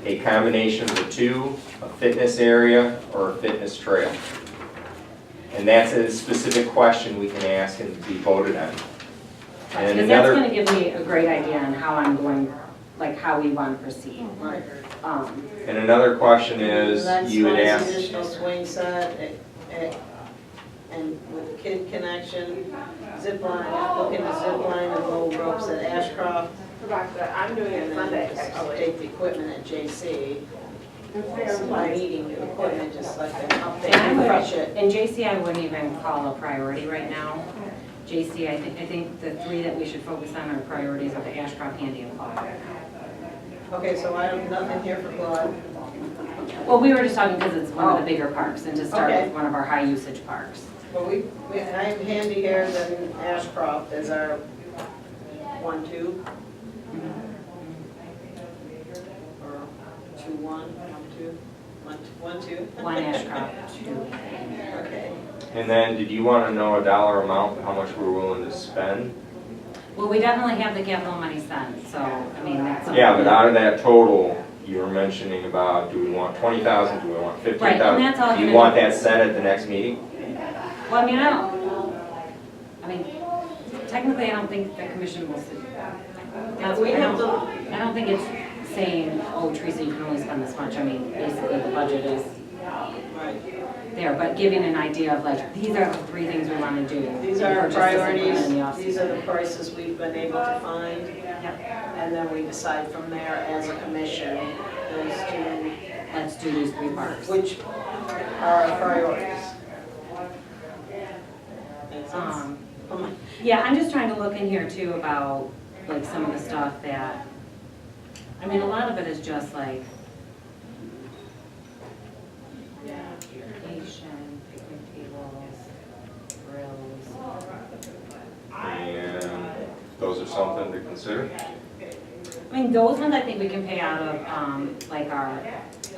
a combination of the two, a fitness area or a fitness trail? And that's a specific question we can ask and be voted on. And Because that's another, gonna give me a great idea on how I'm going, like how we want to proceed. Right. and another question is, you would That's ask, additional swing set, and with the kid connection, zip line, looking at zip line and low ropes at Ashcroft. I'm doing And it then Sunday, just actually. update the equipment at JC. Meeting the equipment, just like an update, And I refresh would, it. and JC I wouldn't even call a priority right now. JC, I think the three that we should focus on are priorities of the Ashcroft, Handy, and Claude right now. Okay, so I have nothing here for Claude. Well, we were just talking because it's one of the bigger parks and to start Okay. with one of our high usage parks. But I have Handy here, then Ashcroft as our 1, 2. Or 2, 1, 1, 2, 1, 2. One Ashcroft, two. Okay. and then did you want to know a dollar amount, how much we're willing to spend? Well, we definitely have the capital money spent, so, I mean, that's something. Yeah, but out of that total, you were mentioning about, do we want 20,000, do we want 15,000? Right, and that's all Do you gonna- want that set at the next meeting? Well, I mean, technically, I don't think the commission will sit. I don't think it's saying, oh, Teresa, you can only spend this much. I mean, basically, the budget is Right. there, but giving an idea of like, these are the three things we want to do. These are our Purchase this equipment priorities, in the these off-season. are the prices we've been able to find, Yep. and then we decide from there as a commission as to Let's do these three parks. which are our priorities. Make sense? Yeah, I'm just trying to look in here too about like some of the stuff that, I mean, a lot of it is just like irrigation, picnic tables, grills. And those are something to consider? I mean, those ones I think we can pay out of, like our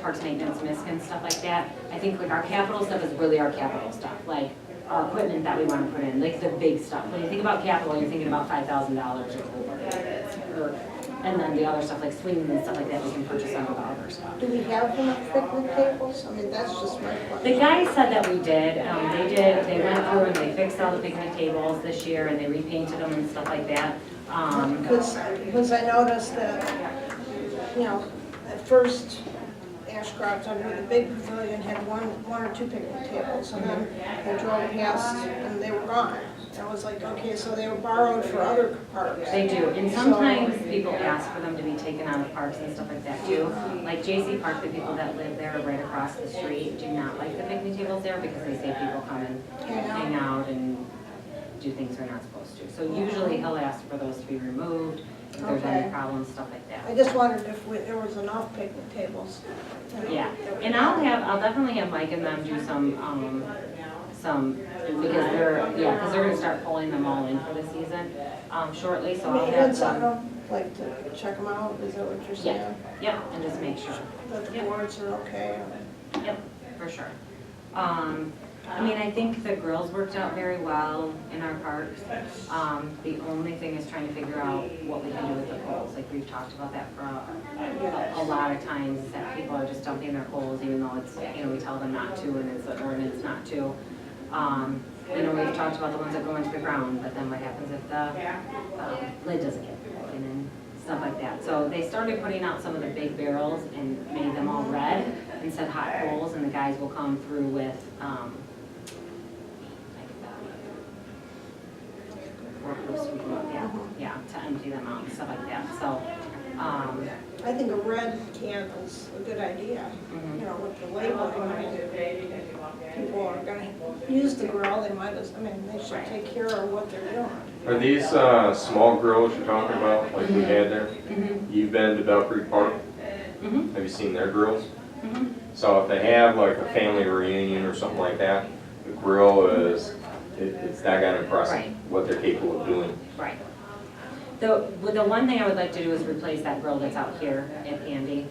parks maintenance, MISC and stuff like that. I think like our capital stuff is really our capital stuff, like our equipment that we want to put in, like the big stuff. When you think about capital, you're thinking about $5,000 or over. And then the other stuff like swings and stuff like that, we can purchase some of the other stuff. Do we have enough picnic tables? I mean, that's just my The question. guy said that we did, they went through and they fixed all the picnic tables this year and they repainted them and stuff like that. Because I noticed that, you know, at first Ashcroft under the big pavilion had one or two picnic tables, and then they drove past and they were gone. I was like, okay, so they were borrowed for other parks. They do, and sometimes people ask for them to be taken out of parks and stuff like that too. Like JC Park, the people that live there right across the street do not like the picnic tables there because they say people come and hang out and do things they're not supposed to. So usually he'll ask for those to be removed, if there's any Okay. problems, stuff like I that. just wondered if there was enough picnic tables. Yeah, and I'll definitely have Mike and them do some, because because they're gonna start pulling them all in for the season, shortly, so I'll have Maintenance on them. them, like to check them out, is that what you're saying? Yep, and just make sure. That the Yep. boards are okay? Yep, for sure. I mean, I think the grills worked out very well in our parks. The only thing is trying to figure out what we can do with the poles. Like, we've talked about that for a lot of times, is that people are just dumping their poles even though it's, we tell them not to and it's an ordinance not to. We've talked about the ones that go into the ground, but then what happens if the lid doesn't get broken and stuff like that. So they started putting out some of the big barrels and made them all red and said hot coals, and the guys will come through with, forklifts, to empty them out and stuff like that. So, I think a red can is a good idea, Mhm. you know, with the labeling. I mean, people are gonna use the grill, they might as, I mean, they should take care of what they're doing. Are these small grills you're talking about, like we had there? Mhm. You've been to Bell Creek Park? Mhm. Have you seen their grills? Mhm. So if they have like a family reunion or something like that, the grill is, it's that kind of impressive, Right. what they're capable of doing. Right. The one thing I would like to do is replace that grill that's out here at Andy.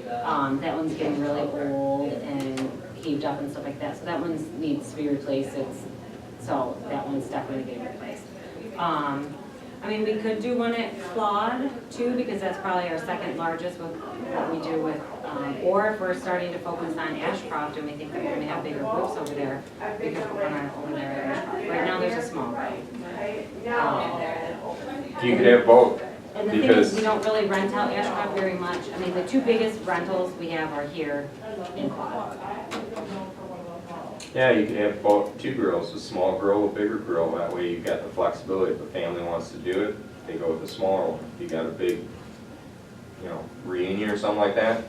That one's getting really old and heaved up and stuff like that, so that one needs to be replaced. So that one's definitely getting replaced. I mean, we could do one at Claude too, because that's probably our second largest with what we do with, or if we're starting to focus on Ashcroft and we think that we're gonna have bigger groups over there, we could put one over there at Ashcroft. Right now, there's a small group. You could have both. And the thing is, Because- we don't really rent out Ashcroft very much. I mean, the two biggest rentals we have are here in Quad. Yeah, you could have both, two grills, a small grill, a bigger grill, that way you've got the flexibility. If the family wants to do it, they go with the smaller one. If you got a big, you know, reunion or something like that,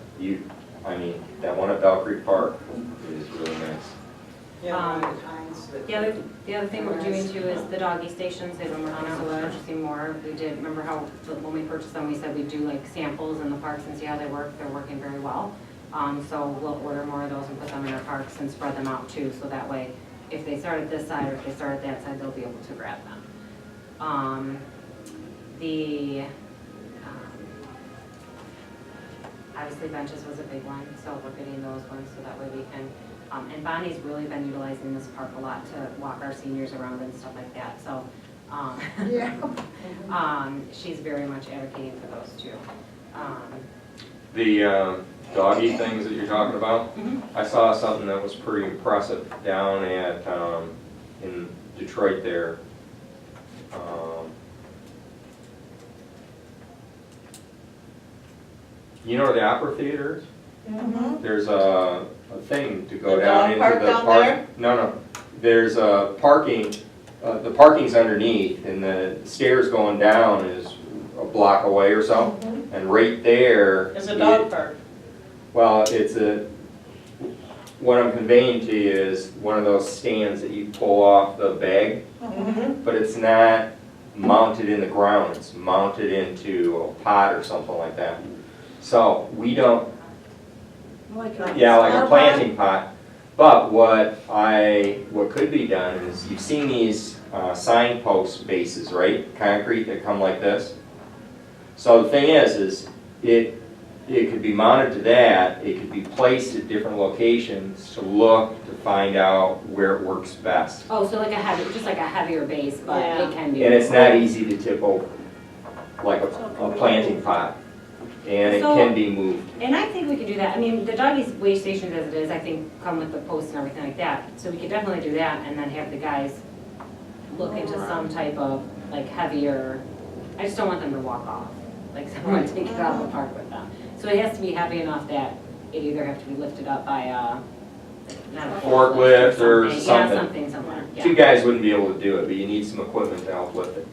I mean, that one at Bell Creek Park is really nice. The other thing we're doing too is the doggy stations. They've been working on purchasing more. We did, remember how when we purchased them, we said we'd do like samples in the parks and see how they work. They're working very well. So we'll order more of those and put them in our parks and spread them out too. So that way, if they start at this side or if they start at that side, they'll be able to grab them. Obviously benches was a big one, so we're getting those ones so that way we can, and Bonnie's really been utilizing this park a lot to walk our seniors around and stuff like that, so, Yeah. she's very much advocating for those too. The doggy things that you're talking about, Mhm. I saw something that was pretty impressive down at, in Detroit there. You know where the Opera Theater is? Mhm. There's a thing to go The down dog into park the down park. there? No, there's a parking, the parking's underneath and the stairs going down is a block away or so. And right there. It's a dog park. Well, what I'm conveying to you is one of those stands that you pull off the bag, but it's not mounted in the ground, it's mounted into a pot or something like that. So we don't, Like a planting pot. But what could be done is, you've seen these signpost bases, right? Concrete that come like this. So the thing is it could be mounted to that, it could be placed at different locations to look, to find out where it works best. Oh, so like just like a heavier base, but Yeah. it can be. And it's not easy to tip over, like a planting pot. And it So- can be moved. And I think we could do that. I mean, the doggies weigh stations as it is, I think, come with the posts and everything like that. So we could definitely do that and then have the guys look into some type of like heavier, I just don't want them to walk off. Like someone take it out of the park with them. So it has to be heavy enough that it either have to be lifted up by not a Forklift or Yeah, something. something similar, Two yeah. guys wouldn't be able to do it, but you need some equipment to help lift it.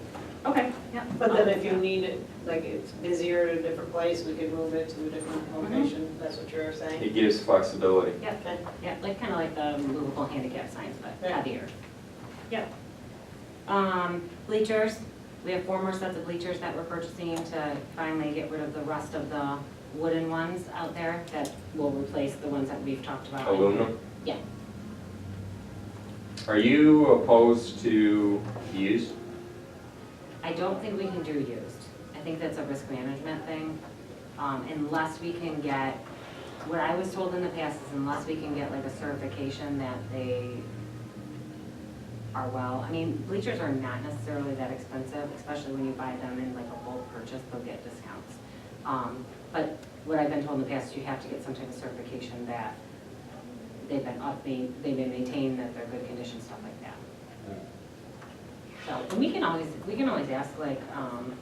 Okay, yeah. But then if you need it, like it's busier at a different place, we could move it to a different location, that's what you're saying? It gives flexibility. Yep, Okay. yeah, like kind of like the movable handicap signs, but Yeah. heavier. Yep. Bleachers, we have 4 more sets of bleachers that we're purchasing to finally get rid of the rest of the wooden ones out there that will replace the ones that we've talked about. Aluminum? Yeah. Are you opposed to used? I don't think we can do used. I think that's a risk management thing. Unless we can get, what I was told in the past is unless we can get like a certification that they are well, I mean, bleachers are not necessarily that expensive, especially when you buy them in like a bulk purchase, they'll get discounts. But what I've been told in the past, you have to get some type of certification that they've been maintained, that they're good condition, stuff like that. So, and we can always ask like, I'm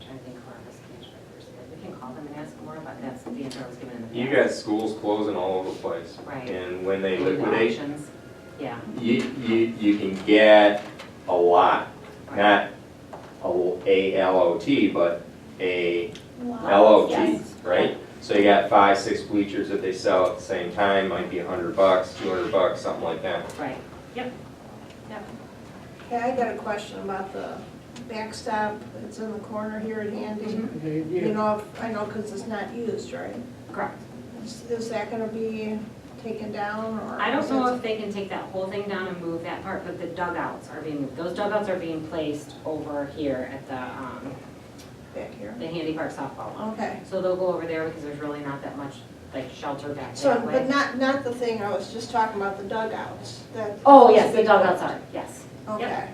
trying to think who our risk management person is. We can call them and ask more, but that's the answer I was given in the past. You got schools closing all over the place. Right. And when they Maybe the liquidate, auctions. Yeah, you can get a lot, not a lot, but a LO Yes. cheap, right? So you got 5, 6 bleachers that they sell at the same time, might be $100, $200, something like that. Right, yep. Okay, I got a question about the backstop, it's in the corner here at Handy. You know, I know because it's not used, right? Correct. Is that gonna be taken down, or? I don't know if they can take that whole thing down and move that part, but the dugouts are being moved. Those dugouts are being placed over here at Back here? the Handy Park softball. Okay. So they'll go over there because there's really not that much like shelter back So, that way. but not the thing, I was just talking about the dugouts, that. Oh, yes, the dugouts are, yes. Okay.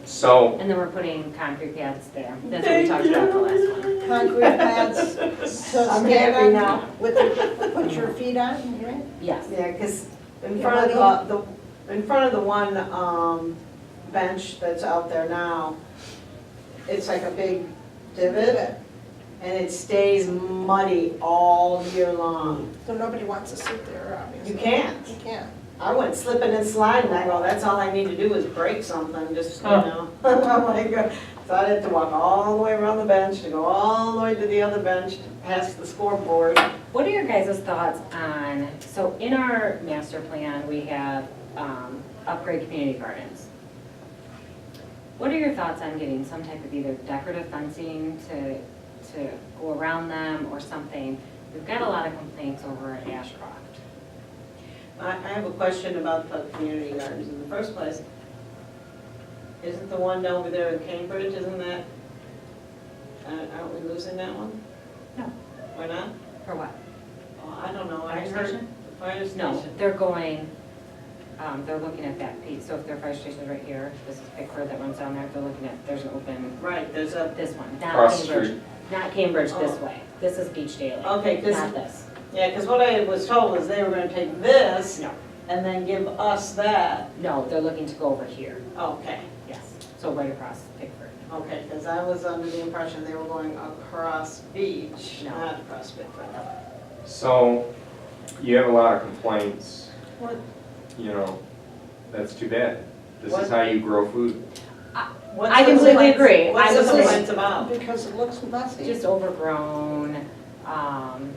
So, And then we're putting concrete pads there. That's what we talked about the last one. Concrete pads to I'm stand happy on, now. put your feet on, right? Yes. Yeah, because in Yeah, front of in front of the one, bench that's out there now, it's like a big divot, and it stays muddy all year long. So nobody wants to sit there, obviously. You can't. You can't. I went slipping and sliding, I go, that's all I need to do is break something, just, you Huh. know. I'm like, so I had to walk all the way around the bench, to go all the way to the other bench, to pass the scoreboard. What are your guys' thoughts on, so in our master plan, we have upgrade community gardens. What are your thoughts on getting some type of either decorative fencing to go around them or something? We've got a lot of complaints over at Ashcroft. I have a question about the community gardens in the first place. Isn't the one over there in Cambridge, isn't that, aren't we losing that one? No. Why not? For what? Oh, I don't know, I Fire heard. station? The fire No, station. they're going, they're looking at that piece. So if their fire station is right here, this is Pickford that runs down there, they're looking at, there's an open, Right, there's a, this one, not Across the Cambridge. street. Not Cambridge this Oh. way. This is Beach Daily, okay, because, not this. yeah, because what I was told was they were gonna take this No, and then give us that. no, they're looking to go over here, Okay, yes. So right across Pickford. okay, because I was under the impression they were going across Beach, No. not across Bedford. so you have a lot of complaints, What, you know, that's too bad. This What? is how you grow food. what's I the completely complaints- agree. What's I the completely- complaints about? Because it looks messy. Just overgrown.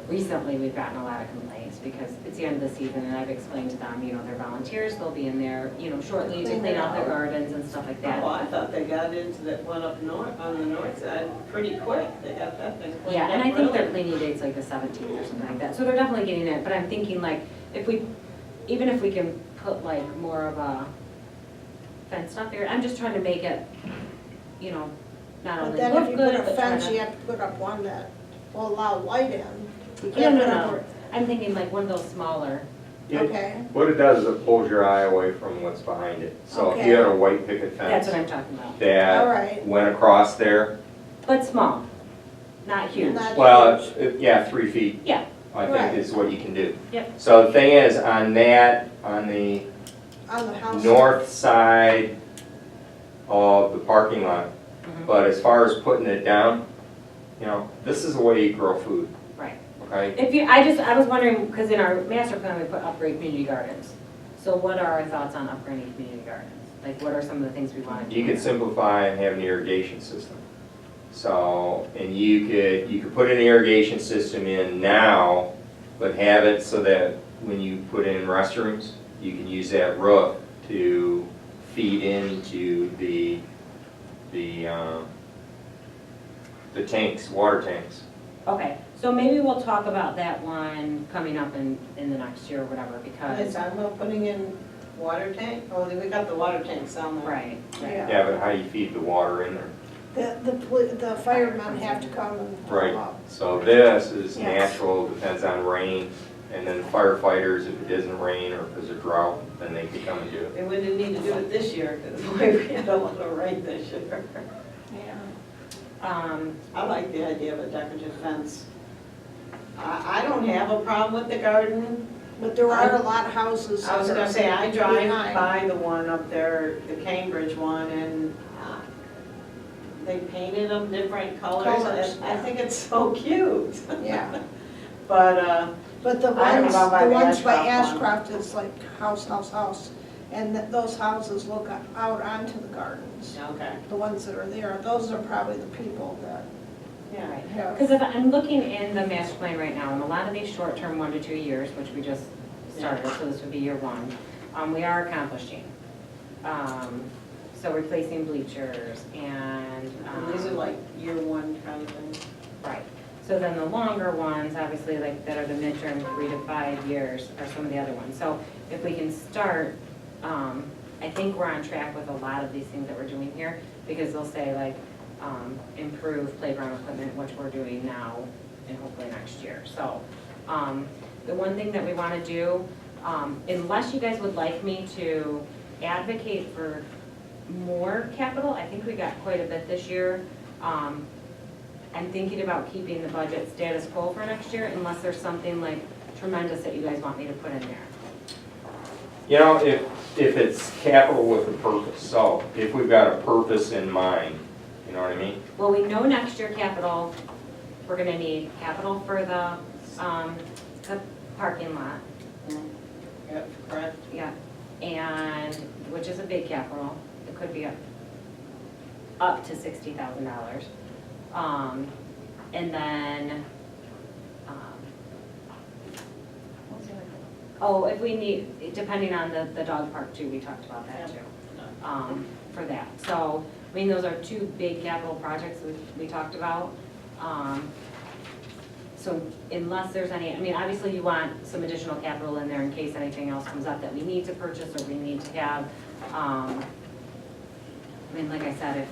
Recently, we've gotten a lot of complaints because it's the end of the season and I've explained to them, you know, they're volunteers, they'll be in there, you know, shortly to clean out their gardens and stuff like that. Oh, I thought they got into that one up north, on the north side pretty quick. They got that thing cleaned Yeah, and up I think their really. cleaning date's like the 17th or something like that, so they're definitely getting it, but I'm thinking like, even if we can put like more of a fenced up area, I'm just trying to make it, you know, not But only then if look you good, put a but try fence, to. you have to put up one that will allow light in. You No, can't no, put up no, I'm thinking like one of those smaller, Okay, What it does is it pulls your eye away from what's behind it. So if you Okay. had a white picket that's fence what I'm talking about, all that right. went across there, but small, not huge. Not well, huge. yeah, 3 feet, Yeah, I Right. think is what you can do. Yep. So the thing is, on that, on the On the house. north side of the parking lot, mhm, but as far as putting it down, you know, this is the way you grow food, right. okay? If you, I was wondering, because in our master plan, we put upgrade community gardens. So what are our thoughts on upgrading community gardens? Like, what are some of the things we want to do? You could simplify and have an irrigation system. So, and you could put an irrigation system in now, but have it so that when you put in restrooms, you can use that roof to feed into the tanks, water tanks. Okay, so maybe we'll talk about that one coming up in the next year or whatever, Are they because, talking about putting in water tank? Oh, we got the water tanks down there. right, right. Yeah. Yeah, but how do you feed the water in there? The firemen have to come and fill Right. up. So this is Yes. natural, depends on rain, and then firefighters, if it doesn't rain or if there's a drought, then they can come and do it. And we didn't need to do it this year, because boy, we had a lot of rain this year. Yeah. I like the idea of a decorative fence. I don't have a problem with the garden. But there are a lot of houses. I was that gonna are say, I drive behind. by the one up there, the Cambridge one, and they painted them different colors. Colors, I yeah. think it's so cute. Yeah, But, but the I don't ones, know about the the ones by Ashcroft Ashcroft is like house, and those houses look out onto the gardens. okay. The ones that are there, those are probably the people that Yeah. Yeah. Because if I'm looking in the master plan right now, and a lot of these short-term 1 to 2 years, which we just started, so this would be year 1, we are accomplishing. So replacing bleachers and. And these are like year 1 kind of thing. Right. So then the longer ones, obviously like that are the midterm 3 to 5 years are some of the other ones. So if we can start, I think we're on track with a lot of these things that we're doing here, because they'll say like, improve playground equipment, which we're doing now and hopefully next year. So, the one thing that we want to do, unless you guys would like me to advocate for more capital, I think we got quite a bit this year. I'm thinking about keeping the budget status quo for next year unless there's something like tremendous that you guys want me to put in there. You know, if it's capital with a purpose, so if we've got a purpose in mind, you know what I mean? Well, we know next year capital, we're gonna need capital for the parking lot, Yep, correct. yeah, and, which is a big capital, it could be up to $60,000. And then, what was the other thing? Oh, if we need, depending on the dog park too, we talked about that too, for that. So, I mean, those are 2 big capital projects we talked about. So unless there's any, I mean, obviously you want some additional capital in there in case anything else comes up that we need to purchase or we need to have. I mean, like I said,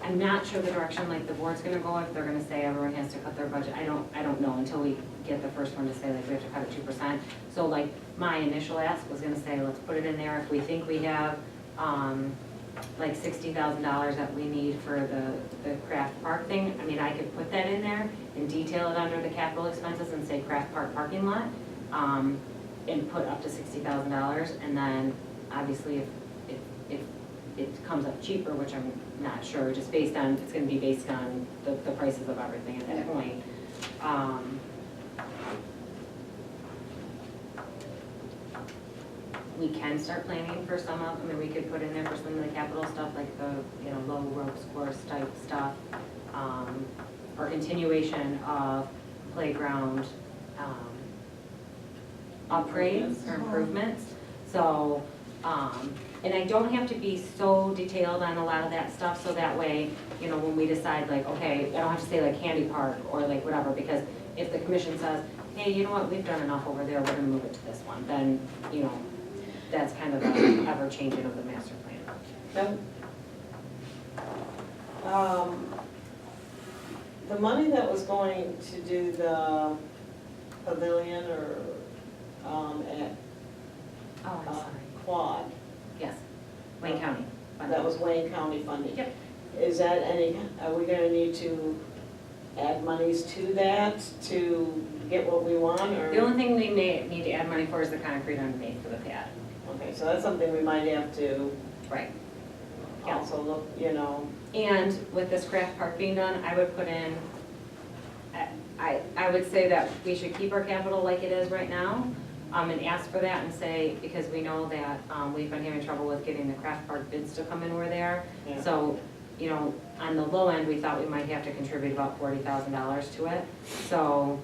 I'm not sure the direction like the board's gonna go, if they're gonna say everyone has to cut their budget. I don't know until we get the first one to say like we have to cut it 2%. So like my initial ask was gonna say, let's put it in there if we think we have, like $60,000 that we need for the craft park thing. I mean, I could put that in there and detail it under the capital expenses and say craft park parking lot, and put up to $60,000. And then obviously if it comes up cheaper, which I'm not sure, just based on, it's gonna be based on the prices of everything at that point. We can start planning for some of, I mean, we could put in there for some of the capital stuff, like the, low ropes course type stuff, or continuation of playground, upgrades or improvements. So, and I don't have to be so detailed on a lot of that stuff, so that way, when we decide like, okay, I don't have to say like Candy Park or like whatever, because if the commission says, hey, you know what, we've done enough over there, we're gonna move it to this one, then, that's kind of the ever-changing of the master plan. The money that was going to do the pavilion or at Oh, I'm sorry. Quad, Yes, Wayne County. that was Wayne County funding. Yep. Is that are we gonna need to add monies to that to get what we want, or? The only thing we may need to add money for is the concrete underneath for the pad. Okay, so that's something we might have to Right. Yeah. also look, And with this craft park being done, I would put in, I would say that we should keep our capital like it is right now, and ask for that and say, because we know that, we've been having trouble with getting the craft park bids to come in where they are. Yeah. So, on the low end, we thought we might have to contribute about $40,000 to it. So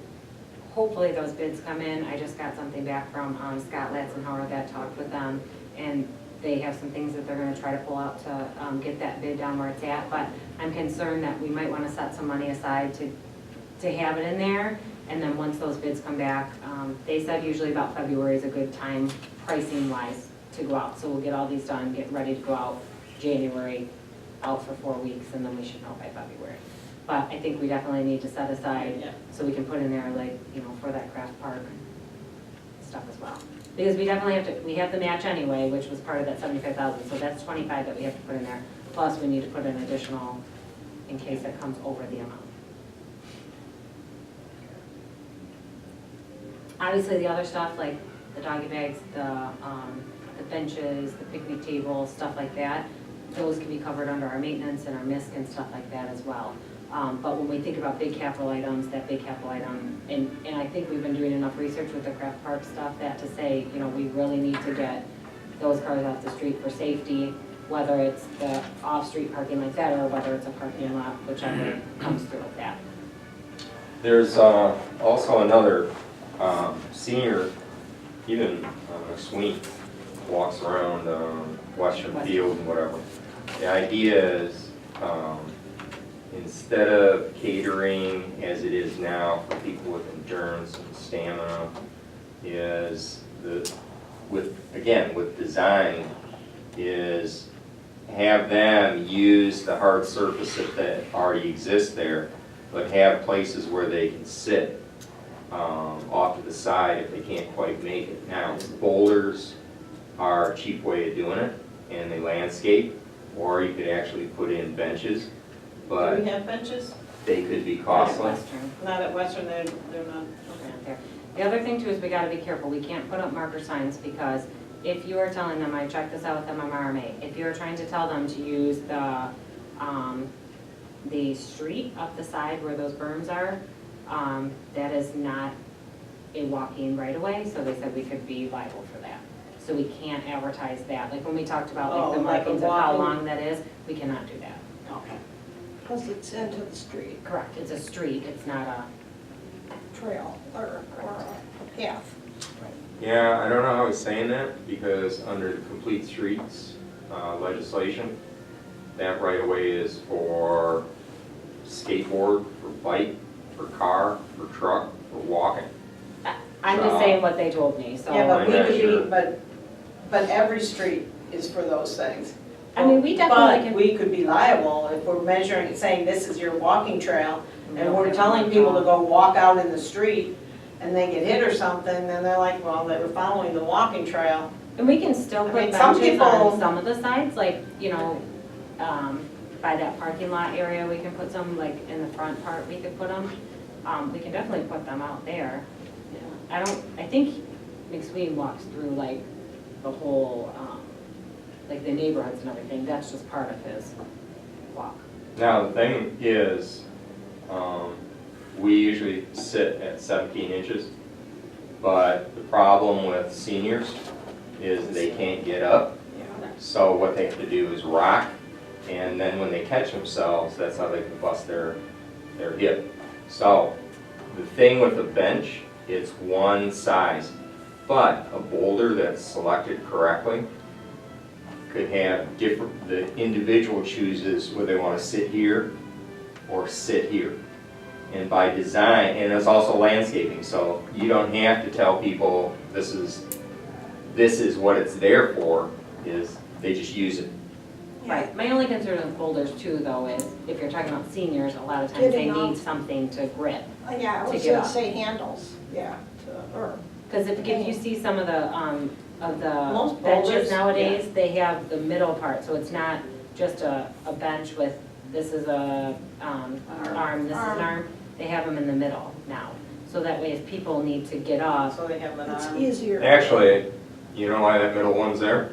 hopefully those bids come in. I just got something back from Scott Latzenhauer that talked with them, and they have some things that they're gonna try to pull out to get that bid down where it's at. But I'm concerned that we might wanna set some money aside to have it in there. And then once those bids come back, they said usually about February is a good time pricing wise to go out. So we'll get all these done, get ready to go out January, out for 4 weeks, and then we should know by February. But I think we definitely need to set aside, Yeah. so we can put in there like, for that craft park stuff as well. Because we definitely have to, we have the match anyway, which was part of that 75,000, so that's 25 that we have to put in there. Plus, we need to put in additional in case it comes over the amount. Obviously, the other stuff, like the doggy bags, the benches, the picnic tables, stuff like that, those can be covered under our maintenance and our MISC and stuff like that as well. But when we think about big capital items, that big capital item, and I think we've been doing enough research with the craft park stuff that to say, we really need to get those cars off the street for safety. whether it's the off-street parking like that, or whether it's a parking lot, whichever comes through with that. There's also another senior, even Sweeney, walks around Western Field and whatever. The idea is, instead of catering as it is now for people with endurance and stamina, is with design, is have them use the hard surface that already exists there, but have places where they can sit off to the side if they can't quite make it. Now, boulders are a cheap way of doing it, and they landscape, or you could actually put in benches, Do but we have benches? they could be At costly. Western. Not at Western, they're not. Not there. The other thing too is we gotta be careful, we can't put up marker signs, because if you are telling them, I checked this out with MMRMA, if you're trying to tell them to use the street up the side where those berms are, that is not a walking right of way, so they said we could be liable for that. So we can't advertise that, like when we talked about like the Oh, like a markings of how walking- long that is, we cannot do that. Okay. Because it's into the street, Correct, it's a street, it's not a, trail, or a path. Yeah, I don't know how he's saying that, because under the complete streets legislation, that right of way is for skateboard, for bike, for car, for truck, for walking. I'm just saying what they told me, so. Yeah, but I'm we not could sure. be, but every street is for those things. I mean, we definitely But can. we could be liable if we're measuring, it, saying this is your walking trail, and we're telling people to go walk out in the street, and they get hit or something, and they're like, well, they were following the walking trail. And we can still I put mean, some benches people- on some of the sides, like, you know, by that parking lot area, we can put some, like, in the front part, we could put them. We can definitely put them out there. I think McSween walks through, like, the whole, like, the neighborhoods and everything, that's just part of his walk. Now, the thing is, we usually sit at 17 inches, but the problem with seniors is they can't get up. So what they have to do is rock, and then when they catch themselves, that's how they can bust their hip. So the thing with a bench, it's one size, but a boulder that's selected correctly could have different, the individual chooses whether they want to sit here or sit here. And by design, and it's also landscaping, so you don't have to tell people this is what it's there for, is they just use it. Right, my only concern with boulders too, though, is if you're talking about seniors, a lot of times they Getting need up. something to grip. Yeah, I To was get gonna up. say handles, yeah, or, Because if you see some of the Most benches boulders, nowadays, they have the middle part, so it's not just a bench with, this is a arm, this is an arm. They have them in the middle now, so that way if people need to get up, So they have an it's arm. easier. Actually, you know why that middle one's there?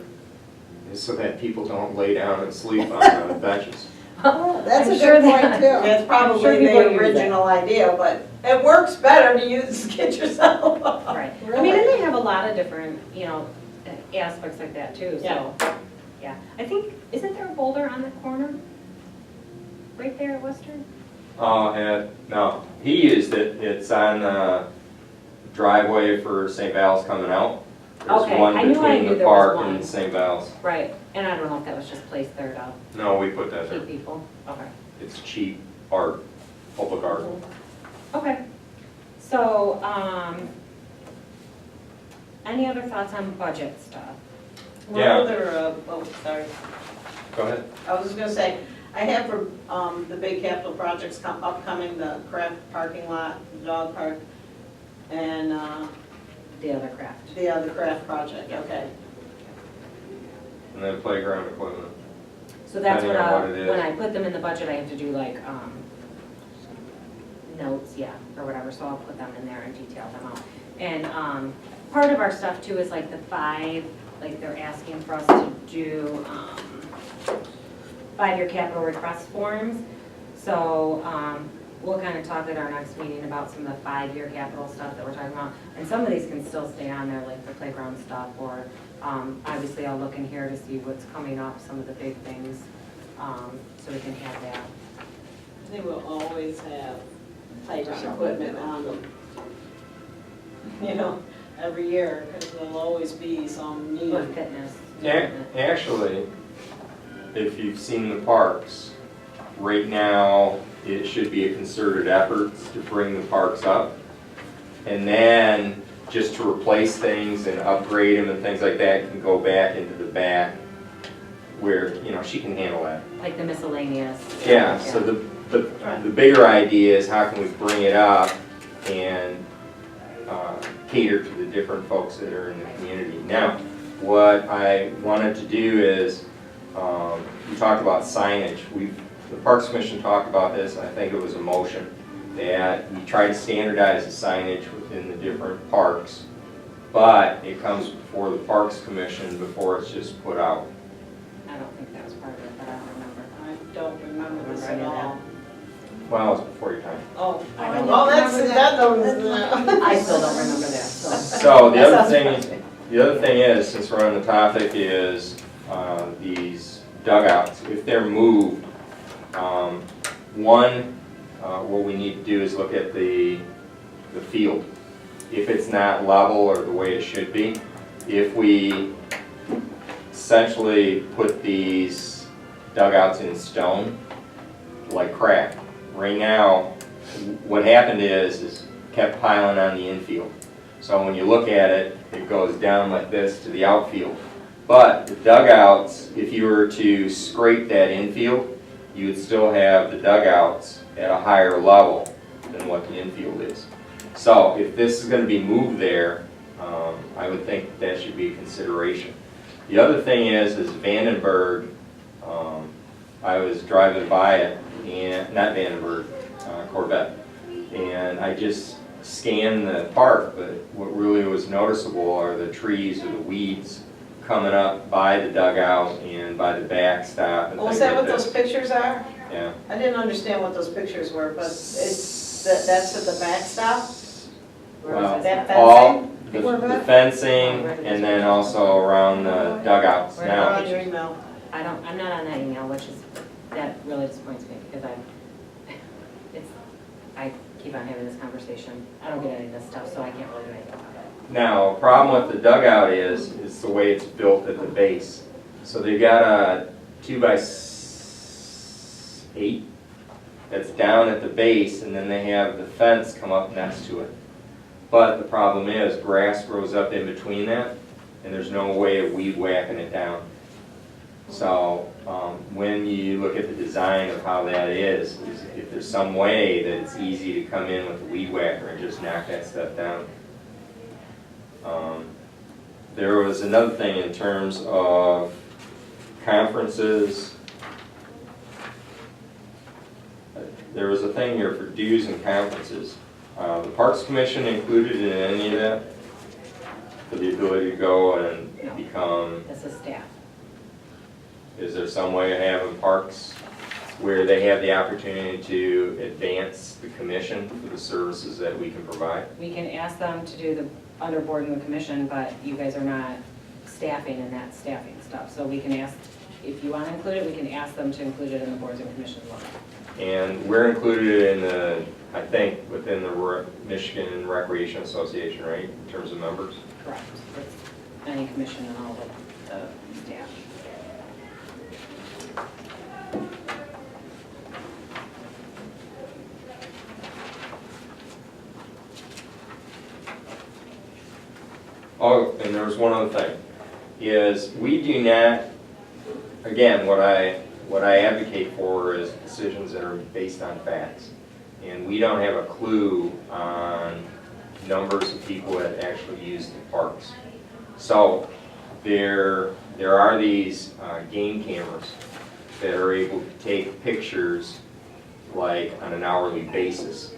Is so that people don't lay down and sleep on the benches. Oh, that's I'm a sure good they- point too. That's probably sure people the use that. original idea, but it works better to use, get yourself up. right. I Really? mean, and they have a lot of different, you know, aspects like that too, Yeah. so, yeah. I think, isn't there a boulder on the corner? Right there at Western? No, he used it, it's on the driveway for St. Val's coming out. There's Okay, one I knew between the there was park one. and St. Val's. Right, and I don't know if that was just placed there to No, we put that keep there. people, okay. It's cheap art, public art. Okay, so, any other thoughts on budget stuff? What Yeah. other, sorry. Go ahead. I was just gonna say, I have for, the big capital projects upcoming, the craft parking lot, the dog park, and, The other craft. the other craft project, okay. And then playground equipment. So that's what Depending on what it is. when I put them in the budget, I have to do like, notes, yeah, or whatever, so I'll put them in there and detail them out. And, part of our stuff too is like the 5, like they're asking for us to do, 5-year capital request forms. So, we'll kind of talk at our next meeting about some of the 5-year capital stuff that we're talking about. And some of these can still stay on there, like the playground stuff, or obviously I'll look in here to see what's coming up, some of the big things, so we can have that. They will always have playground equipment on them. You know, every year, because there'll always be some need. For fitness. Actually, if you've seen the parks, right now, it should be a concerted effort to bring the parks up. And then, just to replace things and upgrade them and things like that, can go back into the back where, you know, she can handle that. Like the miscellaneous. Yeah, so the bigger idea is how can we bring it up and cater to the different folks that are in the community. Now, what I wanted to do is, we talked about signage. The Parks Commission talked about this, and I think it was a motion, that we try to standardize the signage within the different parks, but it comes before the Parks Commission before it's just put out. I don't think that was part of it, but I don't remember. I don't remember this at all. Well, it's before your time. Oh, I don't oh, that's, remember that that. don't. I still don't remember that, so. So That sounds fun. the other thing is, since we're on the topic, is these dugouts. If they're moved, what we need to do is look at the field. If it's not level or the way it should be, if we essentially put these dugouts in stone, like crack. Right now, what happened is kept piling on the infield. So when you look at it, it goes down like this to the outfield. But the dugouts, if you were to scrape that infield, you would still have the dugouts at a higher level than what the infield is. So if this is going to be moved there, I would think that should be a consideration. The other thing is Vandenberg, I was driving by it, and not Vandenberg, Corvette, and I just scanned the park, but what really was noticeable are the trees or the weeds coming up by the dugout and by the backstop and Oh, things is that like what those pictures are? Yeah. I didn't understand what those pictures were, but that's at the backstop? Well, That fencing? all Where the about? fencing and then also around the dugouts. Where Now, On your email. I'm not on that email, which is, that really disappoints me, because I keep on having this conversation. I don't get any of this stuff, so I can't really do anything about it. now, a problem with the dugout is the way it's built at the base. So they've got a 2x8 that's down at the base, and then they have the fence come up next to it. But the problem is grass grows up in between that, and there's no way of weed whacking it down. So when you look at the design of how that is if there's some way that it's easy to come in with a weed whacker and just knock that stuff down. There was another thing in terms of conferences. There was a thing here for dues and conferences. The Parks Commission included in any of that for the ability to go and No. become. This is staff. Is there some way of having parks where they have the opportunity to advance the commission for the services that we can provide? We can ask them to do the under board and the commission, but you guys are not staffing and that staffing stuff. So we can ask, if you want to include it, we can ask them to include it in the boards and commissions level. And we're included in the, I think, within the Michigan Recreation Association, right, in terms of members? Correct. It's any commission and all of the staff. Oh, and there was one other thing, is we do not, again, what I advocate for is decisions that are based on facts. And we don't have a clue on numbers of people that actually use the parks. So there are these game cameras that are able to take pictures like on an hourly basis.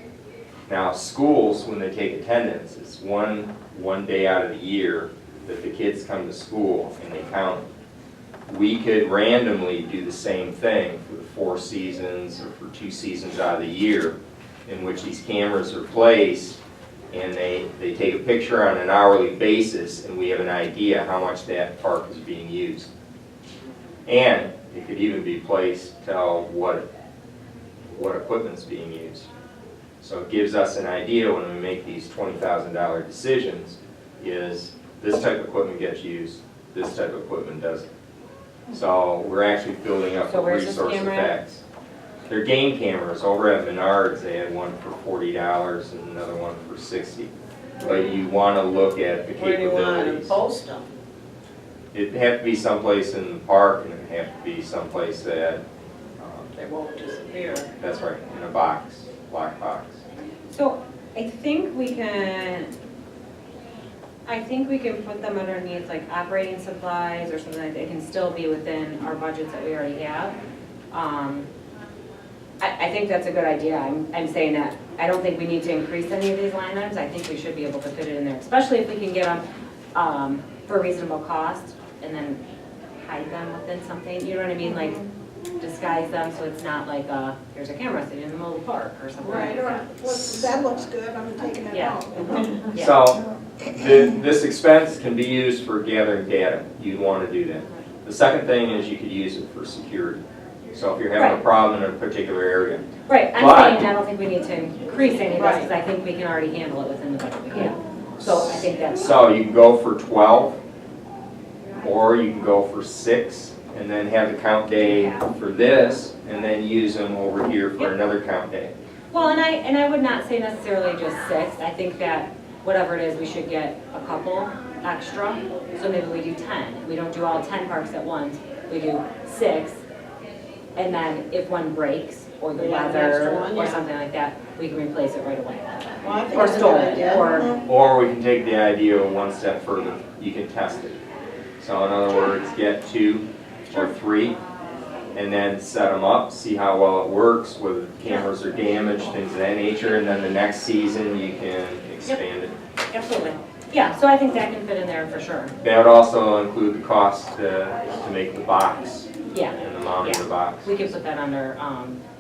Now schools, when they take attendance, it's one day out of the year that the kids come to school and they count. We could randomly do the same thing for the 4 seasons or for 2 seasons out of the year in which these cameras are placed, and they take a picture on an hourly basis, and we have an idea how much that park is being used. And it could even be placed to tell what equipment's being used. So it gives us an idea when we make these $20,000 decisions, is this type of equipment gets used, this type of equipment doesn't. So we're actually building up a So where's this resource of camera at? facts. They're game cameras. Over at Menards, they had one for $40 and another one for $60. But you want to look at the Where do you want to capabilities. post them? It'd have to be someplace in the park, and it'd have to be someplace that, They won't disappear. that's right, in a box, black box. So I think we can put them underneath like operating supplies or something like that. It can still be within our budgets that we already have. I think that's a good idea. I'm saying that I don't think we need to increase any of these line items. I think we should be able to fit it in there, especially if we can get them for a reasonable cost and then hide them within something. You know what I mean? Like disguise them so it's not like here's a camera sitting in the middle of the park or something Right, like or, that. that looks good, I'm taking it Yeah. home. Yeah. So this expense can be used for gathering data. You'd want to do that. The second thing is you could use it for security. So if you're having a Right. problem in a particular area. Right, I'm But- saying I don't think we need to increase any of this, because I think we can already handle it within the budget we have. So I think that's, So you can go for 12, or you can go for 6, and then have the count day for this, and then use them over here for Yep. another count day. well, and I would not say necessarily just 6. I think that whatever it is, we should get a couple extra. So maybe we do 10. We don't do all 10 parks at once. We do 6. And then if one breaks, or the Yeah, the extra weather, one, or yeah. something like that, we can replace it right away. Well, I think Or it's a store good it, idea. or, Or we can take the idea one step further. You can test it. So in other words, get 2 or 3, and then set them up, see how well it works, whether the cameras are damaged, things of that nature, and then the next season you can expand it. absolutely. Yeah, so I think that can fit in there for sure. That would also include the cost to make the box Yeah, and the mount of the box. we could put that under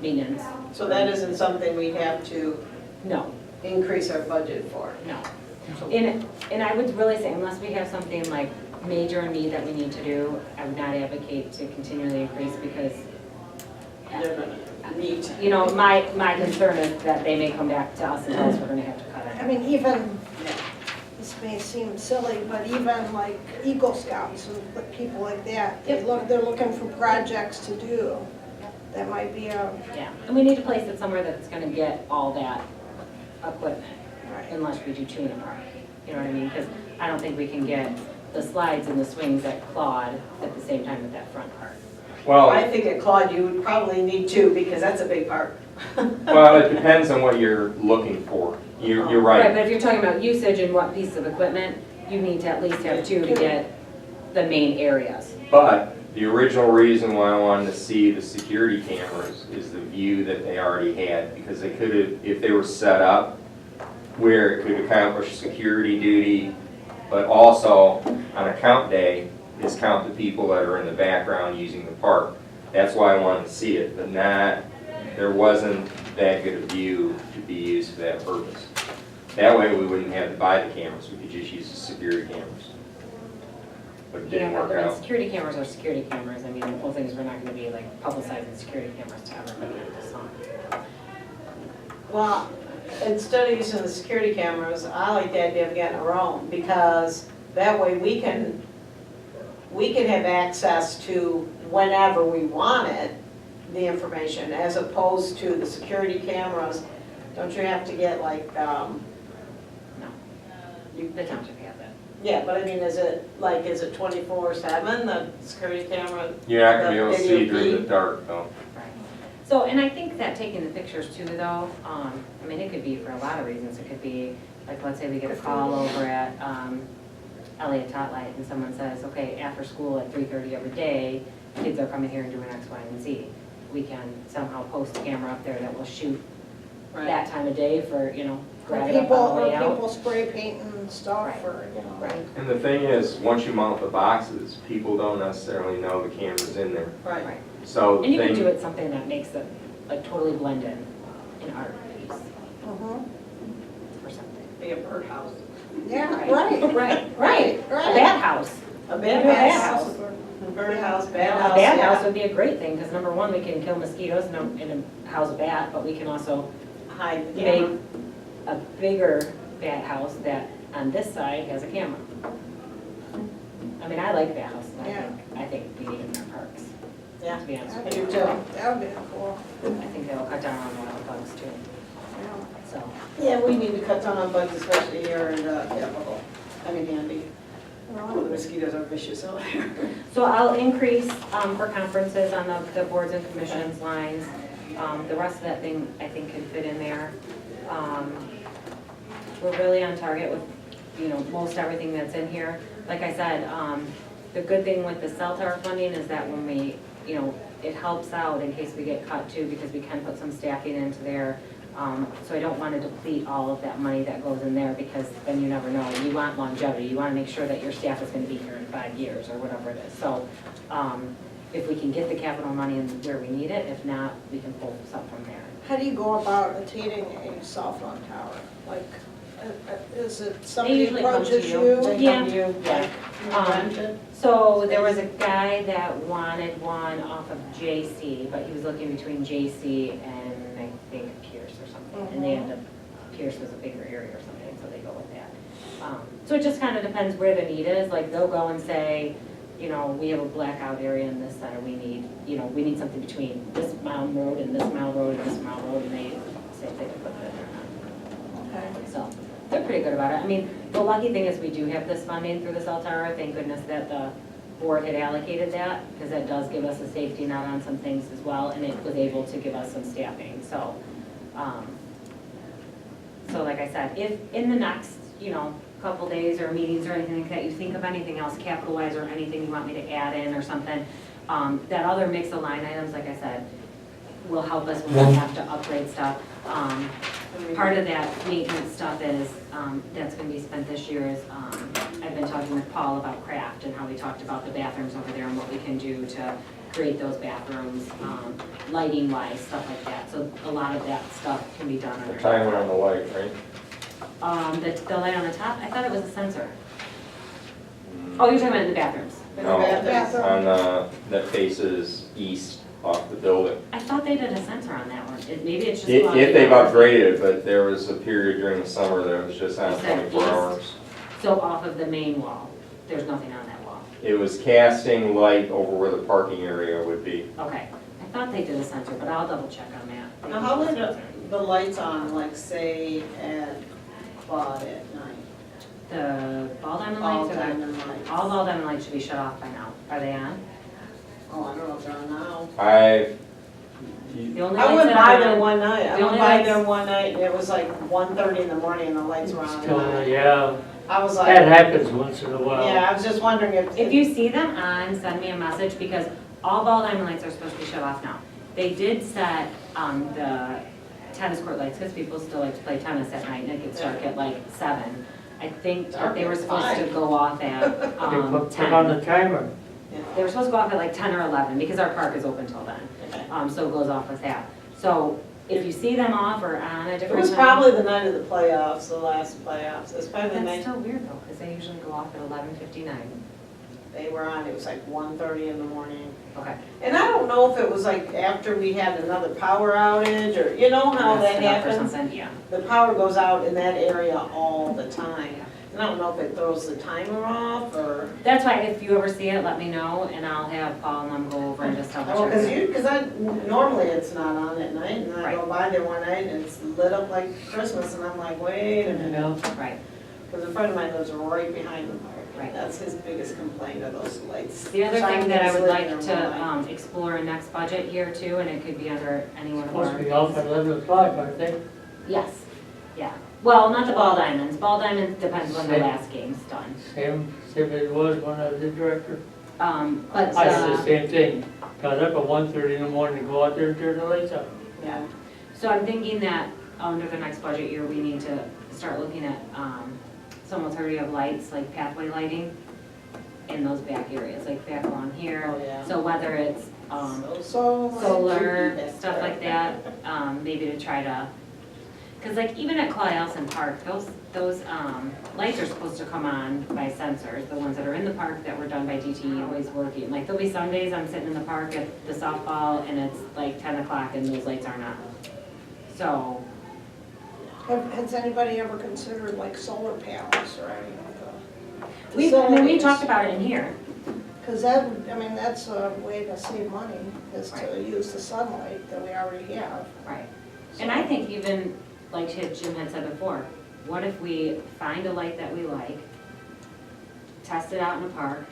maintenance. So that isn't something we have to No, increase our budget for. no. And I would really say, unless we have something like major need that we need to do, I would not advocate to continually increase, because, They're gonna need to. you know, my concern is that they may come back to us and tell us we're gonna have to cut I it. mean, even, this may seem silly, but even like Eagle Scouts and people like that, they're looking for projects to do. That might be a, Yeah, and we need to place it somewhere that's gonna get all that equipment, right. unless we do 2 in a park. You know what I mean? Because I don't think we can get the slides and the swings at Claude at the same time with that front part. Well, I think at Claude, you would probably need 2, because that's a big park. well, it depends on what you're looking for. You're Right, right. but if you're talking about usage and what piece of equipment, you need to at least have 2 to get the main areas. But the original reason why I wanted to see the security cameras is the view that they already had, because they could have, if they were set up where it could accomplish security duty, but also on a count day, is count the people that are in the background using the park. That's why I wanted to see it, but there wasn't that good a view to be used for that purpose. That way we wouldn't have to buy the cameras, we could just use the security cameras. But it didn't work but out. security cameras are security cameras. I mean, the whole thing is we're not gonna be like publicizing security cameras to everybody at the song. Well, instead of using the security cameras, I like the idea of getting our own, because that way we can have access to whenever we want it, the information, as opposed to the security cameras. Don't you have to get like, No. The township has it. yeah, but I mean, is it 24/7, the security camera? You're not gonna be the able to video see through the feed? dark though. Right. So, and I think that taking the pictures too, though, I mean, it could be for a lot of reasons. It could be, like, let's say we get a call over at Elliott Totlight and someone says, okay, after school at 3:30 every day, kids are coming here and doing X, Y, and Z. We can somehow post a camera up there that will shoot Right. that time of day for, you know, Or grab it up people, on the or way out. people spray painting stuff, Right. or, you know. Right. And the thing is, once you mount the boxes, people don't necessarily know the camera's in there. Right. So And the you can do thing, it something that makes it like totally blend in art piece. Mhm. or something. Be a birdhouse. Yeah, right. Right. A bat house. A Maybe a bed bat house. house. Birdhouse, A bed house, bat house yeah. would be a great thing, because number one, we can kill mosquitoes and house a bat, but we can also Hide the make camera. a bigger bat house that on this side has a camera. I mean, I like bat houses, Yeah. I think we need them in our parks, Yeah. to be honest I with do you. too. That would be cool. I think that'll cut down on wild bugs too, Yeah. so. Yeah, we need to cut down on bugs, especially here in the capital. I mean, Andy. Oh, the mosquitoes are vicious out here. So I'll increase for conferences on the boards and commissions lines. The rest of that thing, I think, can fit in there. We're really on target with, most everything that's in here. Like I said, the good thing with the cell tower funding is that when we, it helps out in case we get cut too, because we can put some stacking into there. So I don't want to deplete all of that money that goes in there, because then you never know. You want longevity. You want to make sure that your staff is going to be here in 5 years or whatever it is. So if we can get the capital money in where we need it, if not, we can pull some from there. How do you go about attaining a cell phone tower? Like, is it somebody usually come to approaches you. you? They Yeah. come to you, like, rent it. So there was a guy that wanted one off of JC, but he was looking between JC and I think Pierce or something. And they ended up, Pierce was a bigger area or something, so they go with that. So it just kind of depends where the need is. Like they'll go and say, we have a blackout area in this center. We need something between this Mound Road and this Mile Road and this Mile Road, and they say if they can put it in or Okay. not. So they're pretty good about it. I mean, the lucky thing is we do have this funding through the cell tower. Thank goodness that the board had allocated that, because that does give us a safety net on some things as well, and it was able to give us some staffing. So, so like I said, if in the next, couple days or meetings or anything like that, you think of anything else capital-wise or anything you want me to add in or something, that other mix of line items, like I said, will help us when we have to upgrade stuff. Part of that maintenance stuff is, that's gonna be spent this year is, I've been talking with Paul about craft and how we talked about the bathrooms over there and what we can do to create those bathrooms, lighting wise, stuff like that. So a lot of that stuff can be done The under. timer on the light, right? The light on the top, I thought it was a sensor. Oh, you're talking about in the bathrooms. No, Bathroom. on, that faces east off the building. I thought they did a sensor on that one. Maybe it's just. If they've upgraded, but there was a period during the summer that it was just on You said 24 east. hours. So off of the main wall, there's nothing on that wall. It was casting light over where the parking area would be. Okay, I thought they did a sensor, but I'll double check on that. Now, how would the lights on, like, say, at Quad at night? The ball diamond All lights, diamond lights? all ball diamond lights should be shut off by now. Are they on? Oh, I don't know if they're on now. The only I lights went that by are there on, one night, I the went only by lights- there one night, and it was like 1:30 in the morning, and the lights were on. Still, yeah, I was that like, happens once in a while. yeah, I was just wondering if you see them on, send me a message, because all ball diamond lights are supposed to be shut off now. They did set, the tennis court lights, because people still like to play tennis at night, and it gets dark at like 7. I think that they were supposed to go off at, They put on 10. the timer. They were supposed to go off at like 10 or 11, because our park is open till then. So it goes off with that. So if you see them off or on a It different was time. probably the night of the playoffs, the last playoffs, it's probably the That's night still weird though, because they usually go off at 11:59. they were on, it was like 1:30 in the morning. Okay. And I don't know if it was like after we had another power outage, or, you know how Messed that it up or happens? something, yeah. The power goes out in that area all the time. And I don't know if it throws the timer off, or, That's why if you ever see it, let me know, and I'll have Paul and them go over and just double oh, check. because normally it's not on at night, and I go by there one night and it's lit up like Christmas, and I'm like, wait a minute. Right, Because a friend of mine lives right behind the park. Right. That's his biggest complaint of those lights. the other thing that I would like Shining to explore in next budget year too, and it could be under any one of Supposed to be our. off at 11 o'clock, aren't they? Yes, yeah. Well, not the ball diamonds. Ball diamonds depends when the Same. last game's done. Same as it was when I was the director. But, I did the same thing. Got up at 1:30 in the morning to go out there and turn the lights on. Yeah. so I'm thinking that under the next budget year, we need to start looking at some alternative lights, like pathway lighting in those back areas, like back along here. Oh, yeah. So whether it's So, solar, stuff like that, maybe to try to, Cause like even at Claude Ellison Park, those lights are supposed to come on by sensors, the ones that are in the park that were done by DTE always working. Like there'll be some days I'm sitting in the park at the softball and it's like 10 o'clock and those lights aren't on. So, Has anybody ever considered like solar panels or any of the we facilities? talked about it in here. Because that, I mean, that's a way to save money, is to use the sunlight that we already have. Right. And I think even, like Jim had said before, what if we find a light that we like, test it out in a park,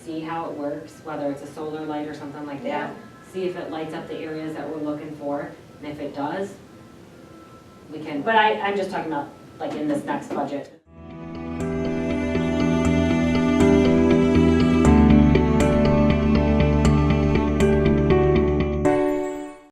see how it works, whether it's a solar light or something like Yeah. that, see if it lights up the areas that we're looking for, and if it does, we can, but I'm just talking about like in this next budget.